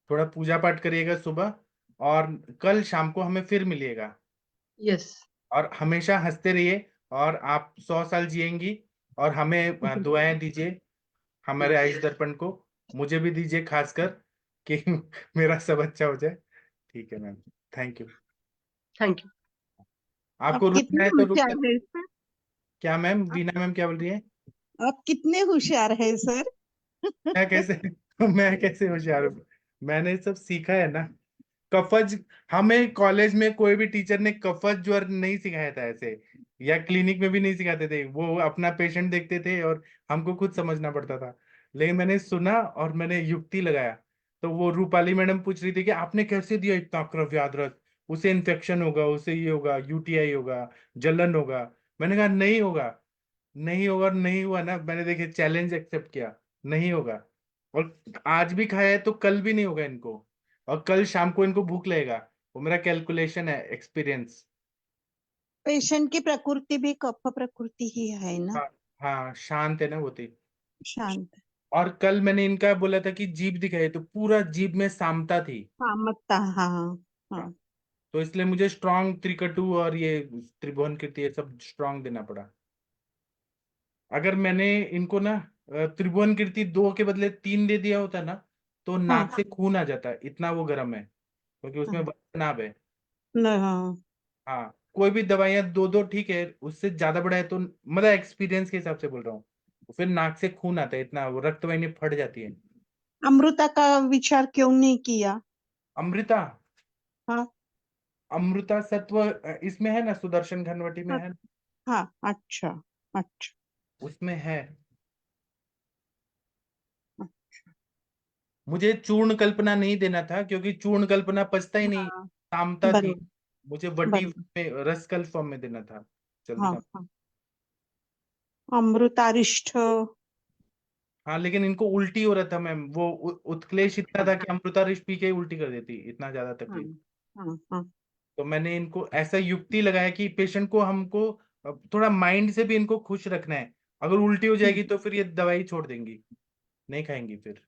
थोड़ा पूजा पाठ करिएगा सुबह, और कल शाम को हमें फिर मिलिएगा, यस। और हमेशा हंसते रहिए, और आप 100 साल जिएंगी, और हमें दुआएं दीजिए, हमारे आयुष दर्पण को, मुझे भी दीजिए खासकर, कि मेरा सब अच्छा हो जाए। ठीक है ma'am, thank you. Thank you. आप आपको रुकना कितने है तो रुक होशियार सकते। है सर? क्या मैम, वीना मैम क्या बोल रही है? आप कितने होशियार है सर? मैं कैसे मैं कैसे होशियार हूँ? मैंने सब सीखा है ना। कफज, हमें कॉलेज में कोई भी टीचर ने कफज ज्वर नहीं सिखाया था ऐसे, या क्लिनिक में भी नहीं सिखाते थे। वो अपना पेशेंट देखते थे और हमको खुद समझना पड़ता था। लेकिन मैंने सुना और मैंने युक्ति लगाया। तो वो रूपाली मैडम पूछ रही थी कि आपने कैसे दिया इतना कफ यादरस, उसे इन्फेक्शन होगा, उसे ये होगा, यूटीआई होगा, जलन होगा। मैंने कहा नहीं होगा, नहीं होगा, और नहीं हुआ ना। मैंने देखे चैलेंज एक्सेप्ट किया, नहीं होगा, और आज भी खाया है तो कल भी नहीं होगा इनको, और कल शाम को इनको भूख लगेगा। वो मेरा कैलकुलेशन है, एक्सपीरियंस। पेशेंट की प्रकृति भी कफ प्रकृति ही है ना, हाँ, हाँ, शांत है ना वो थी। शांत। और कल मैंने इनका बोला था कि जीभ दिखाई, तो पूरा जीभ में सामता थी। कामता, हाँ हाँ, हाँ। तो इसलिए मुझे स्ट्रांग त्रिकटु और ये त्रिभुवन कृति ये सब स्ट्रांग देना पड़ा। अगर मैंने इनको ना त्रिभुवन कीर्ति 2 के बदले 3 दे दिया होता ना, तो हाँ नाक से खून आ जाता, इतना वो गर्म है, क्योंकि उसमें हाँ नाभ है। हाँ। हाँ, कोई भी दवाइयाँ 2-2 ठीक है, उससे ज्यादा बड़ा है तो मतलब एक्सपीरियंस के हिसाब से बोल रहा हूँ, फिर नाक से खून आता है, इतना वो रक्त वाहिनी फट जाती है। अमृता का विचार क्यों नहीं किया? अमृता, हाँ अमृता सत्व इसमें है ना, सुदर्शन घनवटी में हाँ है, हाँ, अच्छा अच्छा। उसमें है। मुझे चूर्ण कल्पना नहीं देना था, क्योंकि चूर्ण कल्पना पचता ही नहीं, हाँ, सामता थी। बरोबर मुझे वटी बरोबर। में रसकल फॉर्म में देना था, जल्दी हाँ काम। हाँ, अमृतारिष्ठ। हाँ, लेकिन इनको उल्टी हो रहा था मैम, वो उत्क्लेश इतना था कि अमृता रिश पी के ही उल्टी कर देती, इतना ज्यादा हाँ तकलीफ। हाँ हाँ। तो मैंने इनको ऐसा युक्ति लगाया कि पेशेंट को हमको थोड़ा माइंड से भी इनको खुश रखना है। अगर उल्टी हो जाएगी तो फिर ये दवाई छोड़ देंगी, नहीं खाएंगी फिर।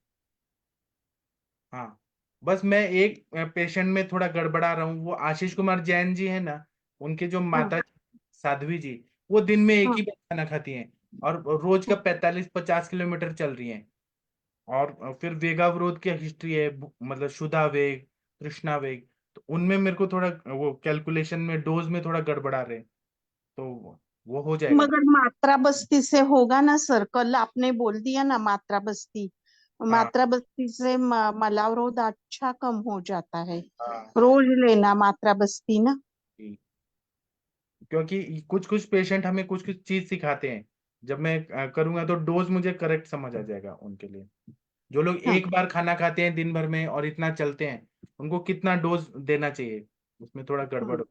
हाँ, बस मैं एक पेशेंट में थोड़ा गड़बड़ा रहा हूँ, वो आशीष कुमार जैन जी है ना, उनके जो हाँ माता साध्वी जी, वो दिन में एक हाँ ही बार खाना खाती हैं, और रोज का 45-50 किलोमीटर चल रही हैं। और फिर वेगावरोध की हिस्ट्री है, मतलब शुदा वेग, तृष्णा वेग, तो उनमें मेरे को थोड़ा वो कैलकुलेशन में डोज में थोड़ा गड़बड़ा रहे, तो वो हो जाएगा। मगर मात्रा बस्ती से होगा ना सर? कल आपने बोल दिया ना मात्रा बस्ती, हाँ, मात्रा बस्ती से मलावरोध अच्छा कम हो जाता है। हाँ, रोज लेना मात्रा बस्ती ना। जी। क्योंकि कुछ कुछ पेशेंट हमें कुछ कुछ चीज सिखाते हैं, जब मैं करूंगा तो डोज मुझे करेक्ट समझ आ जाएगा उनके लिए। जो लोग हाँ एक बार खाना खाते हैं दिन भर में और इतना चलते हैं, उनको कितना डोज देना चाहिए, उसमें थोड़ा गड़बड़ हाँ हो।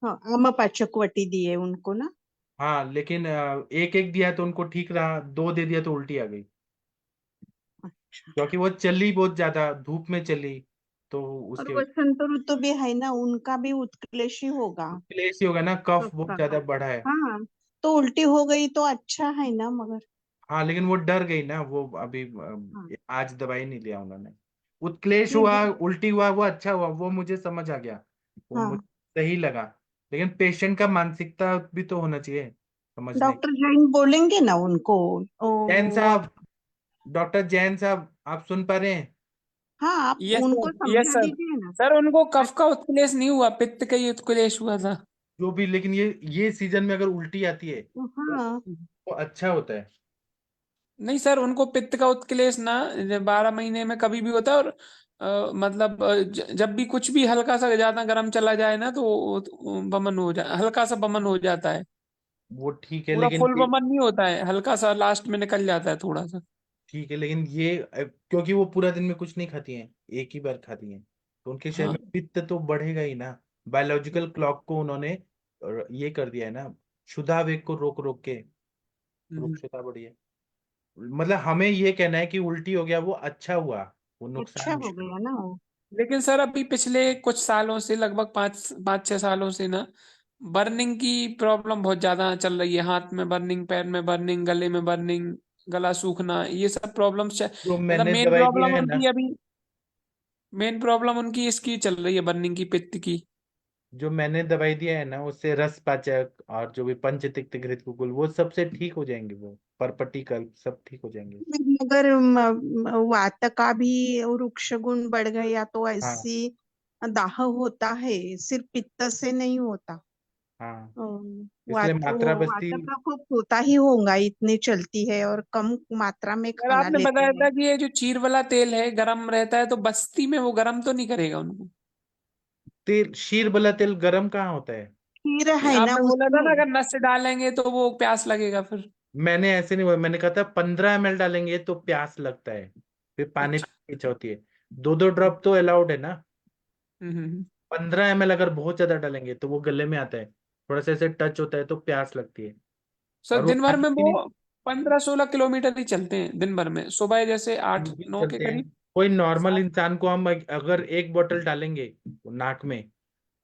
हाँ, आमापाचक वटी दिए उनको ना। हाँ, लेकिन एक एक दिया तो उनको ठीक रहा, 2 दे दिया तो उल्टी आ गई, अच्छा। क्योंकि वो चली बहुत ज्यादा, धूप में चली, तो और उसके वजह वसंत ऋतु भी है ना, उनका भी उत्क्लेश ही होगा। से ही होगा ना, कफ बहुत सबका। ज्यादा बढ़ा है। हाँ, तो उल्टी हो गई तो अच्छा है ना मगर। हाँ लेकिन वो डर गई ना, वो अभी हाँ आज दवाई नहीं लिया उन्होंने। उत्क्लेश नहीं हुआ, उल्टी हुआ, वो अच्छा हुआ, वो मुझे समझ आ गया, वो मुझे हाँ सही लगा। लेकिन पेशेंट का मानसिकता भी तो होना चाहिए समझने की। डॉक्टर जैन बोलेंगे ना उनको जैन वो आप साहब, डॉक्टर जैन साहब, आप सुन पा रहे हैं? हाँ आप यस उनको सर, यस समझा सर। दीजिए ना। सर उनको कफ का उत्क्लेश नहीं हुआ, पित्त का ही उत्क्लेश हुआ था। जो भी, लेकिन ये सीजन में अगर उल्टी आती है तो हाँ वो अच्छा होता है। नहीं सर, उनको पित्त का उत्क्लेश ना 12 महीने में कभी भी होता है। और मतलब जब भी कुछ भी हल्का सा ज्यादा गर्म चला जाए ना तो बमन हो जा हल्का सा बमन हो जाता है। वो ठीक है पूरा लेकिन फुल बमन नहीं होता है, हल्का सा लास्ट में निकल जाता है थोड़ा सा। ठीक है लेकिन क्योंकि वो पूरा दिन में कुछ नहीं खाती हैं, एक ही बार खाती हैं, तो उनके शरीर हाँ। में पित्त तो बढ़ेगा ही ना। बायोलॉजिकल क्लॉक को उन्होंने ये कर दिया है ना, क्षुधा वेग को रोक रोक के हम्म। रुक्षता बढ़ी है। मतलब हमें ये कहना है कि उल्टी हो गया वो अच्छा हुआ, वो अच्छा नुकसान हो नहीं हुआ। गया ना वो। लेकिन सर अभी पिछले कुछ सालों से, लगभग 5-6 सालों से ना, बर्निंग की प्रॉब्लम बहुत ज्यादा चल रही है। हाथ में बर्निंग, पैर में बर्निंग, गले में बर्निंग, गला सूखना, ये सब प्रॉब्लम्स। जो मतलब मैंने दवाई दिया है ना, मेन प्रॉब्लम उनकी इसकी चल रही है, बर्निंग की, पित्त की। जो मैंने दवाई दिया है ना, उससे रस पाचक और जो भी पंचतिक्त घृत कुकुल वो सबसे ठीक हो जाएंगे, वो परपटिकल सब ठीक हो जाएंगे। अगर वात का भी वृक्ष गुण बढ़ गया तो हाँ ऐसी दाह होता है, सिर्फ पित्त से नहीं होता। हाँ, इसलिए वात मात्रा वात बस्ती। प्रकोप होता ही होगा, इतनी चलती है और कम मात्रा में सर खाना आपने लेते बताया हैं। था कि ये जो चीर वाला तेल है गरम रहता है, तो बस्ती में वो गरम तो नहीं करेगा उनको? तेल, शीर वाला तेल गर्म कहाँ होता है? खीर नहीं, है ना आपने बोला था ना उसमें। अगर नस से डालेंगे तो वो प्यास लगेगा फिर। मैंने ऐसे नहीं बोला, मैंने कहा था 15 ml डालेंगे तो प्यास लगता है, फिर पानी अच्छा। की इच्छा होती है। 2-2 ड्रॉप तो अलाउड है ना। हम्म। 15 ml अगर बहुत ज्यादा डालेंगे तो वो गले में आता है, थोड़ा सा ऐसे टच होता है तो प्यास लगती है। सर और वो दिन भर पानी में वो पीने 15-16 किलोमीटर ही चलते हैं दिन भर में, सुबह जैसे आठ भी नौ के चलते हैं। करीब। कोई नॉर्मल 7। इंसान को हम अगर एक बोतल डालेंगे नाक में,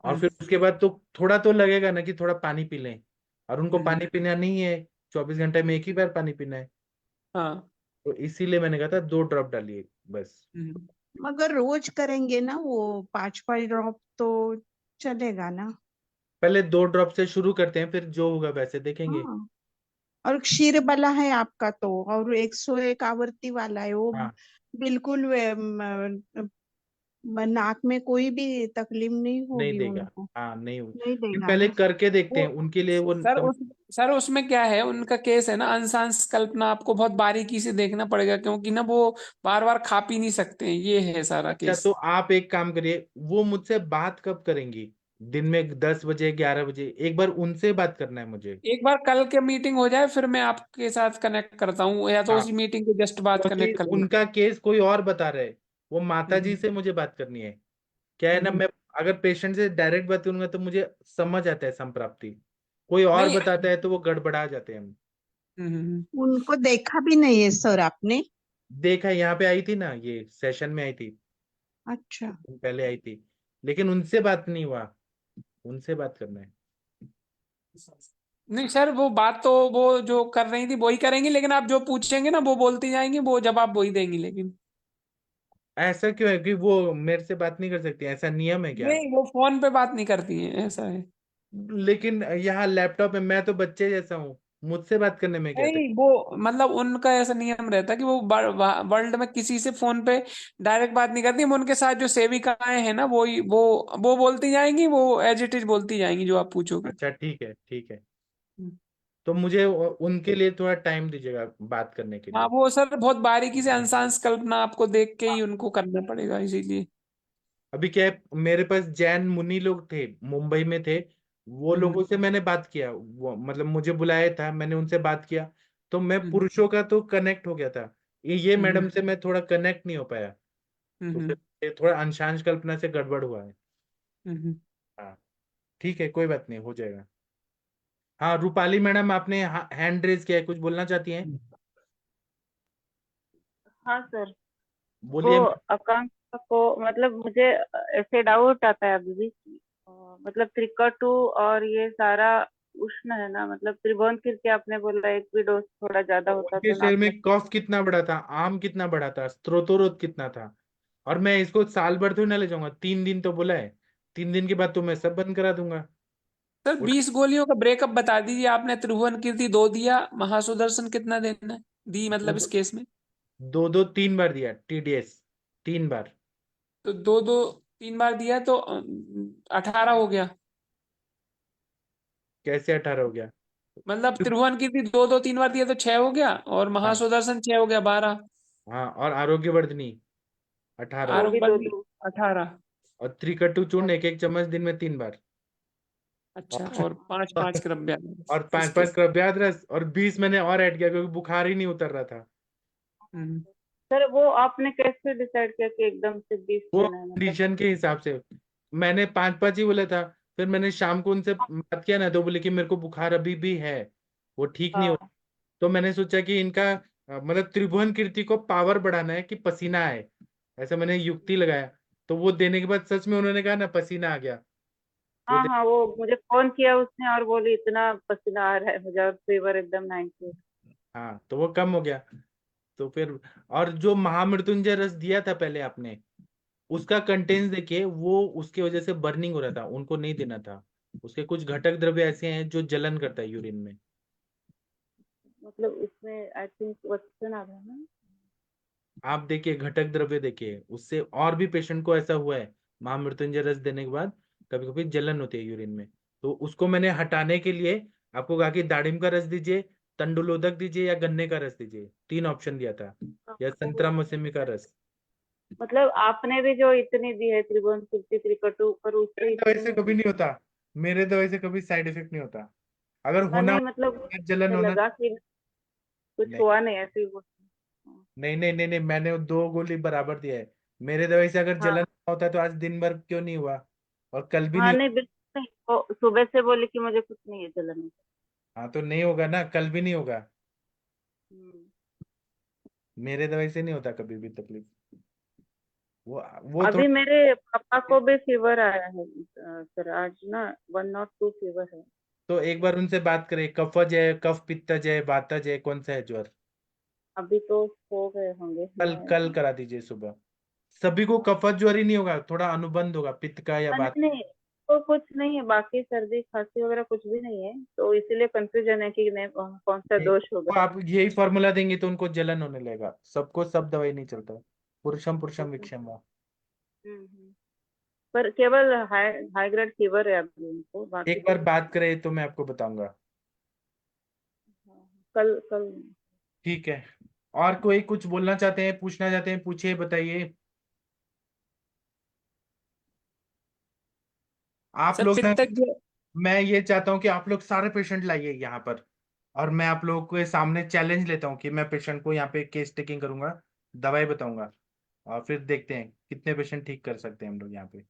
और हम्म। फिर उसके बाद तो थोड़ा तो लगेगा ना कि थोड़ा पानी पी लें, और उनको हम्म। पानी पीना नहीं है, 24 घंटे में एक ही बार पानी पीना है। हाँ। तो इसीलिए मैंने कहा था 2 ड्रॉप डालिए बस। हम्म। मगर रोज करेंगे ना वो 5-5 ड्रॉप तो चलेगा ना। पहले 2 ड्रॉप से शुरू करते हैं, फिर जो होगा वैसे देखेंगे। हाँ और क्षीर बला है आपका तो, और 101 आवर्ती वाला है वो। हाँ बिल्कुल नाक में कोई भी तकलीफ नहीं नहीं होगी देगा, उनको। हाँ नहीं होगा, नहीं लेकिन देगा पहले ना। करके देखते हैं वो उनके लिए वो सर उस सर उसमें क्या है, उनका केस है ना अंशांश कल्पना, आपको बहुत बारीकी से देखना पड़ेगा, क्योंकि ना वो बार बार खा पी नहीं सकते हैं, ये है सारा अच्छा केस। तो आप एक काम करिए, वो मुझसे बात कब करेंगी? दिन में 10 बजे, 11 बजे, एक बार उनसे बात करना है मुझे। एक बार कल के मीटिंग हो जाए फिर मैं आपके साथ कनेक्ट करता हूँ, या तो हाँ उसी मीटिंग के जस्ट बाद क्योंकि कनेक्ट कर लेते उनका केस कोई और बता रहे, वो माता जी हैं। से मुझे बात करनी है। क्या है ना, हम्म। मैं अगर पेशेंट से डायरेक्ट बात करूंगा तो मुझे समझ आता है संप्राप्ति, कोई और नहीं। बताता है तो वो गड़बड़ा जाते हैं हम। हम्म। उनको देखा भी नहीं है सर आपने? देखा, यहाँ पे आई थी ना, ये सेशन में आई थी, अच्छा। पहले आई थी, लेकिन उनसे बात नहीं हुआ, उनसे बात करना है। नहीं सर, वो बात तो वो जो कर रही थी वही करेंगी, लेकिन आप जो पूछेंगे ना वो बोलती जाएंगी, वो जवाब वही देंगी लेकिन। ऐसा क्यों है कि वो मेरे से बात नहीं कर सकती, ऐसा नियम है क्या? नहीं, वो फोन पे बात नहीं करती हैं, ऐसा है। लेकिन यहाँ लैपटॉप में मैं तो बच्चे जैसा हूँ, मुझसे बात करने में क्या नहीं, वो मतलब उनका ऐसा नियम रहता है कि वो वर्ल्ड में किसी से फोन पे डायरेक्ट बात नहीं करती। उनके साथ जो सेविकाएं हैं ना, वो बोलती जाएंगी, वो एज इट इज बोलती जाएंगी जो आप पूछोगे। अच्छा ठीक है ठीक है, तो मुझे उनके लिए थोड़ा टाइम दीजिएगा बात करने के हाँ, लिए। वो सर बहुत बारीकी से अंशांश कल्पना आपको देख के ही उनको करना पड़ेगा, इसीलिए। अभी क्या है, मेरे पास जैन मुनि लोग थे, मुंबई में थे, वो हम्म। लोगों से मैंने बात किया, वो मतलब मुझे बुलाया था, मैंने उनसे बात किया, तो मैं हम्म। पुरुषों का तो कनेक्ट हो गया था, ये हम्म। मैडम से मैं थोड़ा कनेक्ट नहीं हो पाया, तो हम्म। फिर ये थोड़ा अंशांश कल्पना से गड़बड़ हुआ है। हम्म। हाँ ठीक है, कोई बात नहीं, हो जाएगा। हाँ रूपाली मैडम, आपने हैंड रेज किया है, कुछ बोलना चाहती हैं? हाँ सर। वो बोलिए। आकांक्षा को मतलब मुझे ऐसे डाउट आता है अभी भी कि, मतलब त्रिकटु और ये सारा उष्ण है ना, मतलब त्रिभुवन कीर्ति आपने बोला एक भी डोज थोड़ा ज्यादा होता उनके तो शरीर आपने में कफ कितना बड़ा था, आम कितना बड़ा था, स्त्रोतोरोध कितना था। और मैं इसको साल भर तो ना ले जाऊंगा, 3 दिन तो बोला है, 3 दिन के बाद तो मैं सब बंद करा दूंगा। सर 20 गोलियों का ब्रेकअप बता दीजिए। आपने त्रिभुवन कीर्ति 2 दिया, महासुदर्शन कितना देना है दी, मतलब इस केस में? 2-2-3 बार दिया TDS, 3 बार। तो 2-2-3 बार दिया तो 18 हो गया। कैसे 18 हो गया? मतलब त्रिभुवन कीर्ति 2-2-3 बार दिया तो 6 हो गया, और हाँ महासुदर्शन 6 हो गया, 12। हाँ, और आरोग्यवर्धिनी 18, वो भी दो आरोग्य दो 18। और त्रिकटु चूर्ण 1-1 चम्मच दिन में 3 बार। अच्छा, और और 5-5 क्रव्या और इस 5-5 केस। क्रव्याद रस, और 20 मैंने और ऐड किया क्योंकि बुखार ही नहीं उतर रहा था। हम्म। सर वो आपने कैसे डिसाइड किया कि एकदम से 20 वो देना है, मतलब कंडीशन के हिसाब से मैंने 5-5 ही बोला था। फिर मैंने शाम को उनसे बात किया ना, तो बोले कि मेरे को बुखार अभी भी है, वो ठीक नहीं हो। हाँ तो मैंने सोचा कि इनका मतलब त्रिभुवन कीर्ति को पावर बढ़ाना है कि पसीना आए, ऐसा मैंने युक्ति लगाया। तो वो देने के बाद सच में उन्होंने कहा ना, पसीना आ गया। वो हाँ हाँ, वो मुझे फोन किया उसने और बोली इतना पसीना आ रहा है मुझे और फीवर एकदम 90। हाँ, तो वो कम हो गया। तो फिर, और जो महामृत्युंजय रस दिया था पहले आपने, उसका कंटेंट्स देखिए, वो उसकी वजह से बर्निंग हो रहा था, उनको नहीं देना था। उसके कुछ घटक द्रव्य ऐसे हैं जो जलन करता है यूरिन में। मतलब उसमें आई थिंक वचन आ रहा है ना। आप देखिए, घटक द्रव्य देखिए, उससे और भी पेशेंट को ऐसा हुआ है, महामृत्युंजय रस देने के बाद कभी कभी जलन होती है यूरिन में। तो उसको मैंने हटाने के लिए आपको कहा कि दाड़िम का रस दीजिए, तंडुलोदक दीजिए, या गन्ने का रस दीजिए, 3 ऑप्शन दिया था, या संतरा मौसमी का रस। मतलब आपने भी जो इतनी दी है त्रिभुवन कीर्ति त्रिकटु, पर उससे मेरे दवाई इतनी से नहीं कभी दी। नहीं होता, मेरे दवाई से कभी साइड इफेक्ट नहीं होता। अगर होना, नहीं मतलब जलन मुझे होना, लगा कि कुछ नहीं हुआ नहीं ऐसे ही वो। नहीं नहीं नहीं नहीं, मैंने वो 2 गोली बराबर दिया है। मेरे दवाई से अगर हाँ जलन होता तो आज दिन भर क्यों नहीं हुआ, और कल भी हाँ, नहीं। नहीं बिल्कुल नहीं, वो सुबह से बोली कि मुझे कुछ नहीं है जलन। हाँ, तो नहीं होगा ना, कल भी नहीं होगा। हम्म। मेरे दवाई से नहीं होता कभी भी तकलीफ। वो अभी थोड़ा। मेरे पापा को भी फीवर आया है सर, आज ना 102 फीवर है। तो एक बार उनसे बात करें, कफज है, कफ पित्तज है, वातज है, कौन सा है ज्वर? अभी तो हो गए होंगे कल मैं। कल करा दीजिए सुबह। सभी को कफज ज्वर ही नहीं होगा, थोड़ा अनुबंध होगा पित्त का या वात। नहीं नहीं, तो कुछ नहीं है, बाकी सर्दी खांसी वगैरह कुछ भी नहीं है, तो इसीलिए कंफ्यूजन है कि नहीं कौन सा नहीं, दोष होगा। तो आप यही फॉर्मूला देंगे तो उनको जलन होने लगेगा। सबको सब दवाई नहीं चलता। पुरुषम पुरुषम विक्षम वा। हम्म। पर केवल हाई हाई ग्रेड फीवर है अभी उनको, बाकी एक बार तो बात करें तो मैं आपको बताऊंगा। कल कल। ठीक है। और कोई कुछ बोलना चाहते हैं, पूछना चाहते हैं, पूछिए, बताइए। आप सर लोग ना, पित्तज्य। मैं ये चाहता हूँ कि आप लोग सारे पेशेंट लाइए यहाँ पर, और मैं आप लोगों के सामने चैलेंज लेता हूँ कि मैं पेशेंट को यहाँ पे केस टेकिंग करूंगा, दवाई बताऊंगा, और फिर देखते हैं कितने पेशेंट ठीक कर सकते हैं हम लोग यहाँ पे।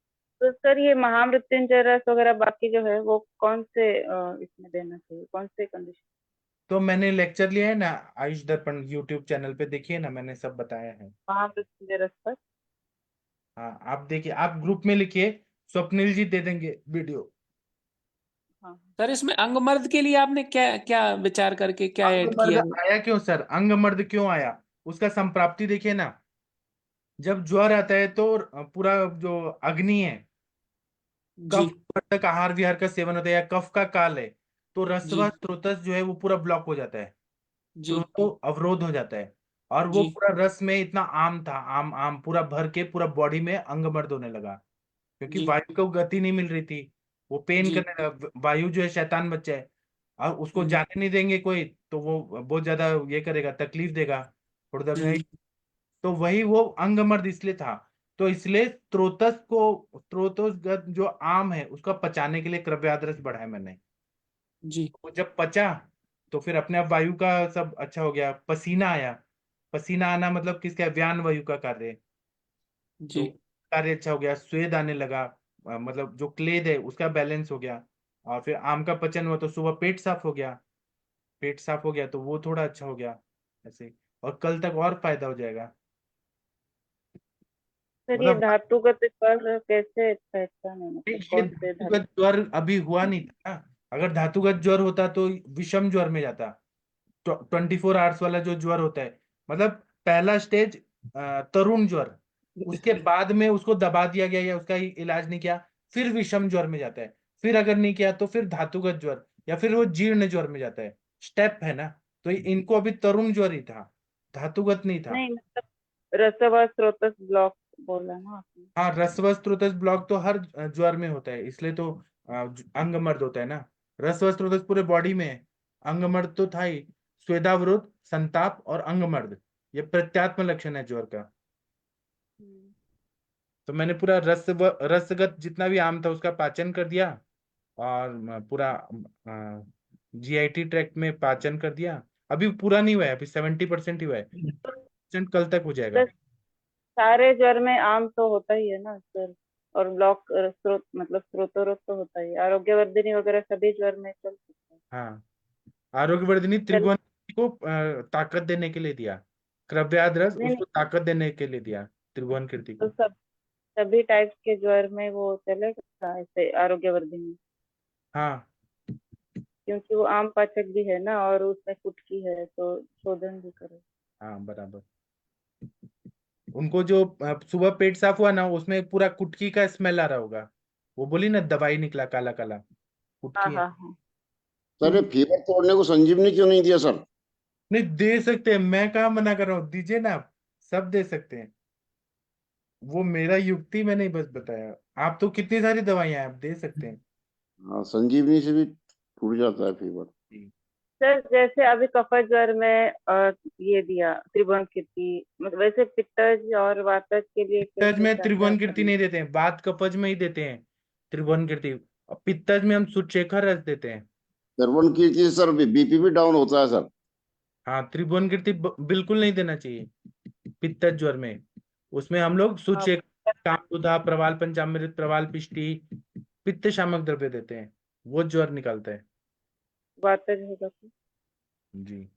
तो सर ये महामृत्युंजय रस वगैरह बाकी जो है वो कौन से इसमें देना चाहिए, कौन से कंडीशन? तो मैंने लेक्चर लिया है ना, आयुष दर्पण यूट्यूब चैनल पे, देखिए ना, मैंने सब बताया है। महामृत्युंजय रस पर। हाँ, आप देखिए, आप ग्रुप में लिखिए, स्वप्निल जी दे देंगे वीडियो। हाँ सर इसमें अंगमर्द के लिए आपने क्या क्या विचार करके क्या अंग ऐड मर्द किया? आया क्यों सर, अंग मर्द क्यों आया? उसका संप्राप्ति देखिए ना। जब ज्वर आता है तो पूरा जो अग्नि है, जी कफ वर्धक आहार विहार का सेवन होता है, या कफ का काल है, तो रसवा जी स्रोतस जो है वो पूरा ब्लॉक हो जाता है, जी स्रोतो अवरोध हो जाता है। और वो जी पूरा रस में इतना आम था, आम आम पूरा भर के पूरा बॉडी में अंग मर्द होने लगा, क्योंकि जी वायु को गति नहीं मिल रही थी। वो पेन जी। करने लगा। वायु जो है शैतान बच्चा है, और उसको हम्म जाने नहीं देंगे कोई, तो वो बहुत ज्यादा ये करेगा, तकलीफ देगा, थोड़ी देर में। हम्म। तो वही वो अंगमर्द इसलिए था। तो इसलिए स्त्रोतस को, स्त्रोतोसगत जो आम है उसका पचाने के लिए क्रव्याद्रस बढ़ाया मैंने। जी वो जब पचा, तो फिर अपने आप वायु का सब अच्छा हो गया, पसीना आया। पसीना आना मतलब किसका? व्यान वायु का कार्य है। तो जी कार्य अच्छा हो गया, स्वेद आने लगा, मतलब जो क्लेद है उसका बैलेंस हो गया। और फिर आम का पचन हुआ तो सुबह पेट साफ हो गया। पेट साफ हो गया तो वो थोड़ा अच्छा हो गया, ऐसे। और कल तक और फायदा हो जाएगा। सर ये मतलब धातुगत पर कैसे पहचाने, मतलब ये कौन से धातु? धातुगत ज्वर अभी हुआ नहीं था ना, अगर धातुगत ज्वर होता तो विषम ज्वर में जाता। 24 आवर्स वाला जो ज्वर होता है, मतलब पहला स्टेज तरुण ज्वर, उसके बाद में उसको दबा दिया गया या उसका इलाज नहीं किया, फिर विषम ज्वर में जाता है, फिर अगर नहीं किया तो फिर धातुगत ज्वर या फिर वो जीर्ण ज्वर में जाता है। स्टेप है ना, तो इनको अभी तरुण ज्वर ही था, धातुगत नहीं था। नहीं मतलब रसव स्रोतस ब्लॉक बोला ना आपने। हाँ, रसवस्त्रोतस ब्लॉक तो हर ज्वर में होता है, इसलिए तो अंगमर्द होता है ना। रसवस्त्रोतस पूरे बॉडी में है, अंगमर्द तो था ही। स्वेदावरोध, संताप और अंगमर्द, ये प्रत्यात्म लक्षण है ज्वर का। तो मैंने पूरा रसगत जितना भी आम था उसका पाचन कर दिया, और पूरा जीआईटी ट्रैक्ट में पाचन कर दिया। अभी पूरा नहीं हुआ है, अभी 70% ही हुआ है, 70% कल तक हो जाएगा। तो सारे ज्वर में आम तो होता ही है ना सर, और ब्लॉक स्रोत मतलब स्रोतोरोध तो होता ही है। आरोग्यवर्धिनी वगैरह सभी ज्वर में चल सकता है। हाँ, आरोग्यवर्धिनी त्रिभुवन को ताकत देने के लिए दिया, क्रव्याद रस नहीं उसको नहीं, ताकत देने के लिए दिया, त्रिभुवन कीर्ति तो को। सभी टाइप्स के ज्वर में वो चलेगा ऐसे आरोग्यवर्धिनी, हाँ क्योंकि वो आम पाचक भी है ना और उसमें कुटकी है तो शोधन भी करे। हाँ बराबर। उनको जो सुबह पेट साफ हुआ ना, उसमें पूरा कुटकी का स्मेल आ रहा होगा, वो बोली ना दवाई निकला काला काला, हाँ कुटकी है। हाँ हाँ। सर ये फीवर तोड़ने को संजीवनी क्यों नहीं दिया सर? नहीं, दे सकते हैं, मैं कहाँ मना कर रहा हूँ, दीजिए ना आप, सब दे सकते हैं। वो मेरा युक्ति में नहीं बस बताया, आप तो कितनी सारी दवाइयां हैं, आप दे सकते हैं। हाँ, संजीवनी से भी टूट जाता है फीवर। जी। सर जैसे अभी कफज ज्वर में ये दिया त्रिभुवन कीर्ति, मतलब वैसे पित्तज और वातज के लिए पित्तज कैसे में क्या क्या त्रिभुवन कीर्ति करना? नहीं देते हैं, वात कफज में ही देते हैं त्रिभुवन कीर्ति। और पित्तज में हम सुचेखर रस देते हैं। त्रिभुवन कीर्ति से सर बीपी भी डाउन होता है सर। हाँ, त्रिभुवन कीर्ति बिल्कुल नहीं देना चाहिए पित्तज ज्वर में। उसमें हम लोग हाँ, सुचेखर, कामसुधा, प्रवाल पंचामृत, प्रवाल पिष्टी, पित्त शामक द्रव्य देते हैं, वो ज्वर निकालता है। वातज होगा तो जी।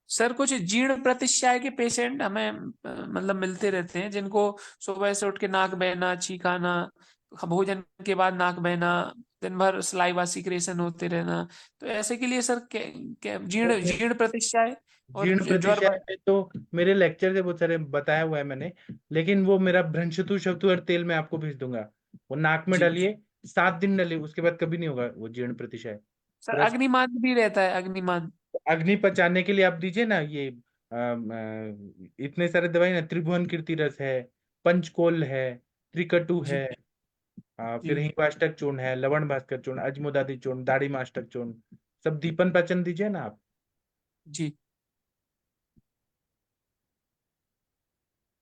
सर कुछ जीर्ण प्रतिश्याय के पेशेंट हमें मतलब मिलते रहते हैं, जिनको सुबह से उठ के नाक बहना, छींकाना, भोजन के बाद नाक बहना, दिन भर सलाइवा सीक्रेशन होते रहना, तो ऐसे के लिए सर जीर्ण जीर्ण प्रतिश्याय और जीर्ण ज्वर प्रतिशय में तो मेरे लेक्चर से बहुत सारे बताया हुआ है मैंने, लेकिन वो मेरा भ्रंशतु शक्तुहर तेल मैं आपको भेज दूंगा, वो नाक में जी डालिए, 7 दिन डालिए, उसके बाद कभी नहीं होगा वो जीर्ण प्रतिशय। सर, रस अग्निमान भी रहता है, अग्निमान। अग्नि पचाने के लिए आप दीजिए ना ये इतने सारे दवाई ना, त्रिभुवन कीर्ति रस है, पंचकोल है, त्रिकटु जी है, फिर जी हिंगवाष्टक चूर्ण है, लवण भास्कर चूर्ण, अजमुदादि चूर्ण, दाढ़ीमाष्टक चूर्ण, सब दीपन पाचन दीजिए ना आप। जी।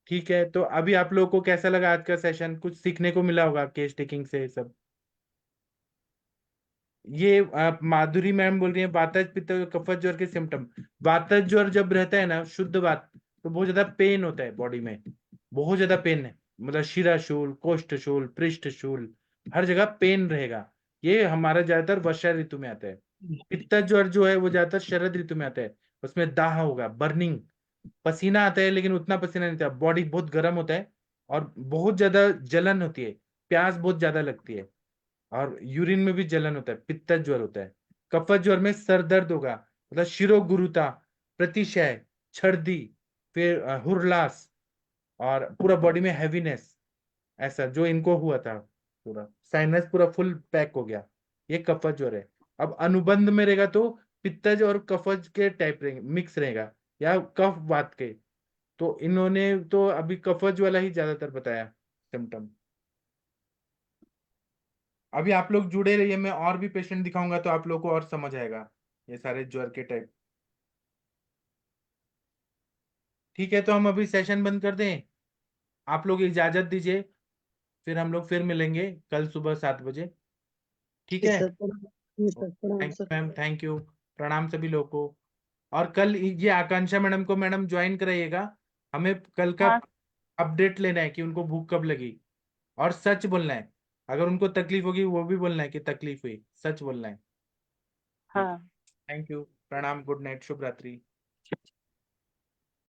ठीक है, तो अभी आप लोगों को कैसा लगा आज का सेशन, कुछ सीखने को मिला होगा केस टेकिंग से सब। ये माधुरी मैम बोल रही है वातज पित्त कफज ज्वर के सिम्टम। वातज ज्वर जब रहता है ना, शुद्ध वात, तो बहुत ज्यादा पेन होता है बॉडी में, बहुत ज्यादा पेन है, मतलब शिराशूल, कोष्ठशूल, पृष्ठशूल, हर जगह पेन रहेगा। ये हमारा ज्यादातर वर्षा ऋतु में आता है। पित्त ज्वर जो है वो ज्यादातर शरद ऋतु में आता है, उसमें दाह होगा, बर्निंग, पसीना आता है, लेकिन उतना पसीना नहीं आता, बॉडी बहुत गर्म होता है, और बहुत ज्यादा जलन होती है, प्यास बहुत ज्यादा लगती है, और यूरिन में भी जलन होता है, पित्त ज्वर होता है। कफज ज्वर में सर दर्द होगा, मतलब शिरोगुरुता, प्रतिशय, छर्दी, फिर हुरलास, और पूरा बॉडी में हैवीनेस, ऐसा जो इनको हुआ था, पूरा साइनस पूरा फुल पैक हो गया, ये कफज ज्वर है। अब अनुबंध में रहेगा तो पित्तज और कफज के टाइप रहेंगे, मिक्स रहेगा, या कफ वात के, तो इन्होंने तो अभी कफज वाला ही ज्यादातर बताया सिम्टम। अभी आप लोग जुड़े रहिए, मैं और भी पेशेंट दिखाऊंगा तो आप लोग को और समझ आएगा ये सारे ज्वर के टाइप। ठीक है, तो हम अभी सेशन बंद कर दें, आप लोग इजाजत दीजिए, फिर हम लोग फिर मिलेंगे कल सुबह 7 बजे। ठीक है, सर प्रणाम thank you sir. Ma'am, thank you, प्रणाम सभी लोगों को। और कल ये आकांक्षा मैडम को मैडम ज्वाइन कराइएगा, हमें कल का हाँ अपडेट लेना है कि उनको भूख कब लगी, और सच बोलना है, अगर उनको तकलीफ होगी वो भी बोलना है कि तकलीफ हुई, सच बोलना है। ठीक, हाँ। थैंक यू, प्रणाम, गुड नाइट, शुभ रात्रि।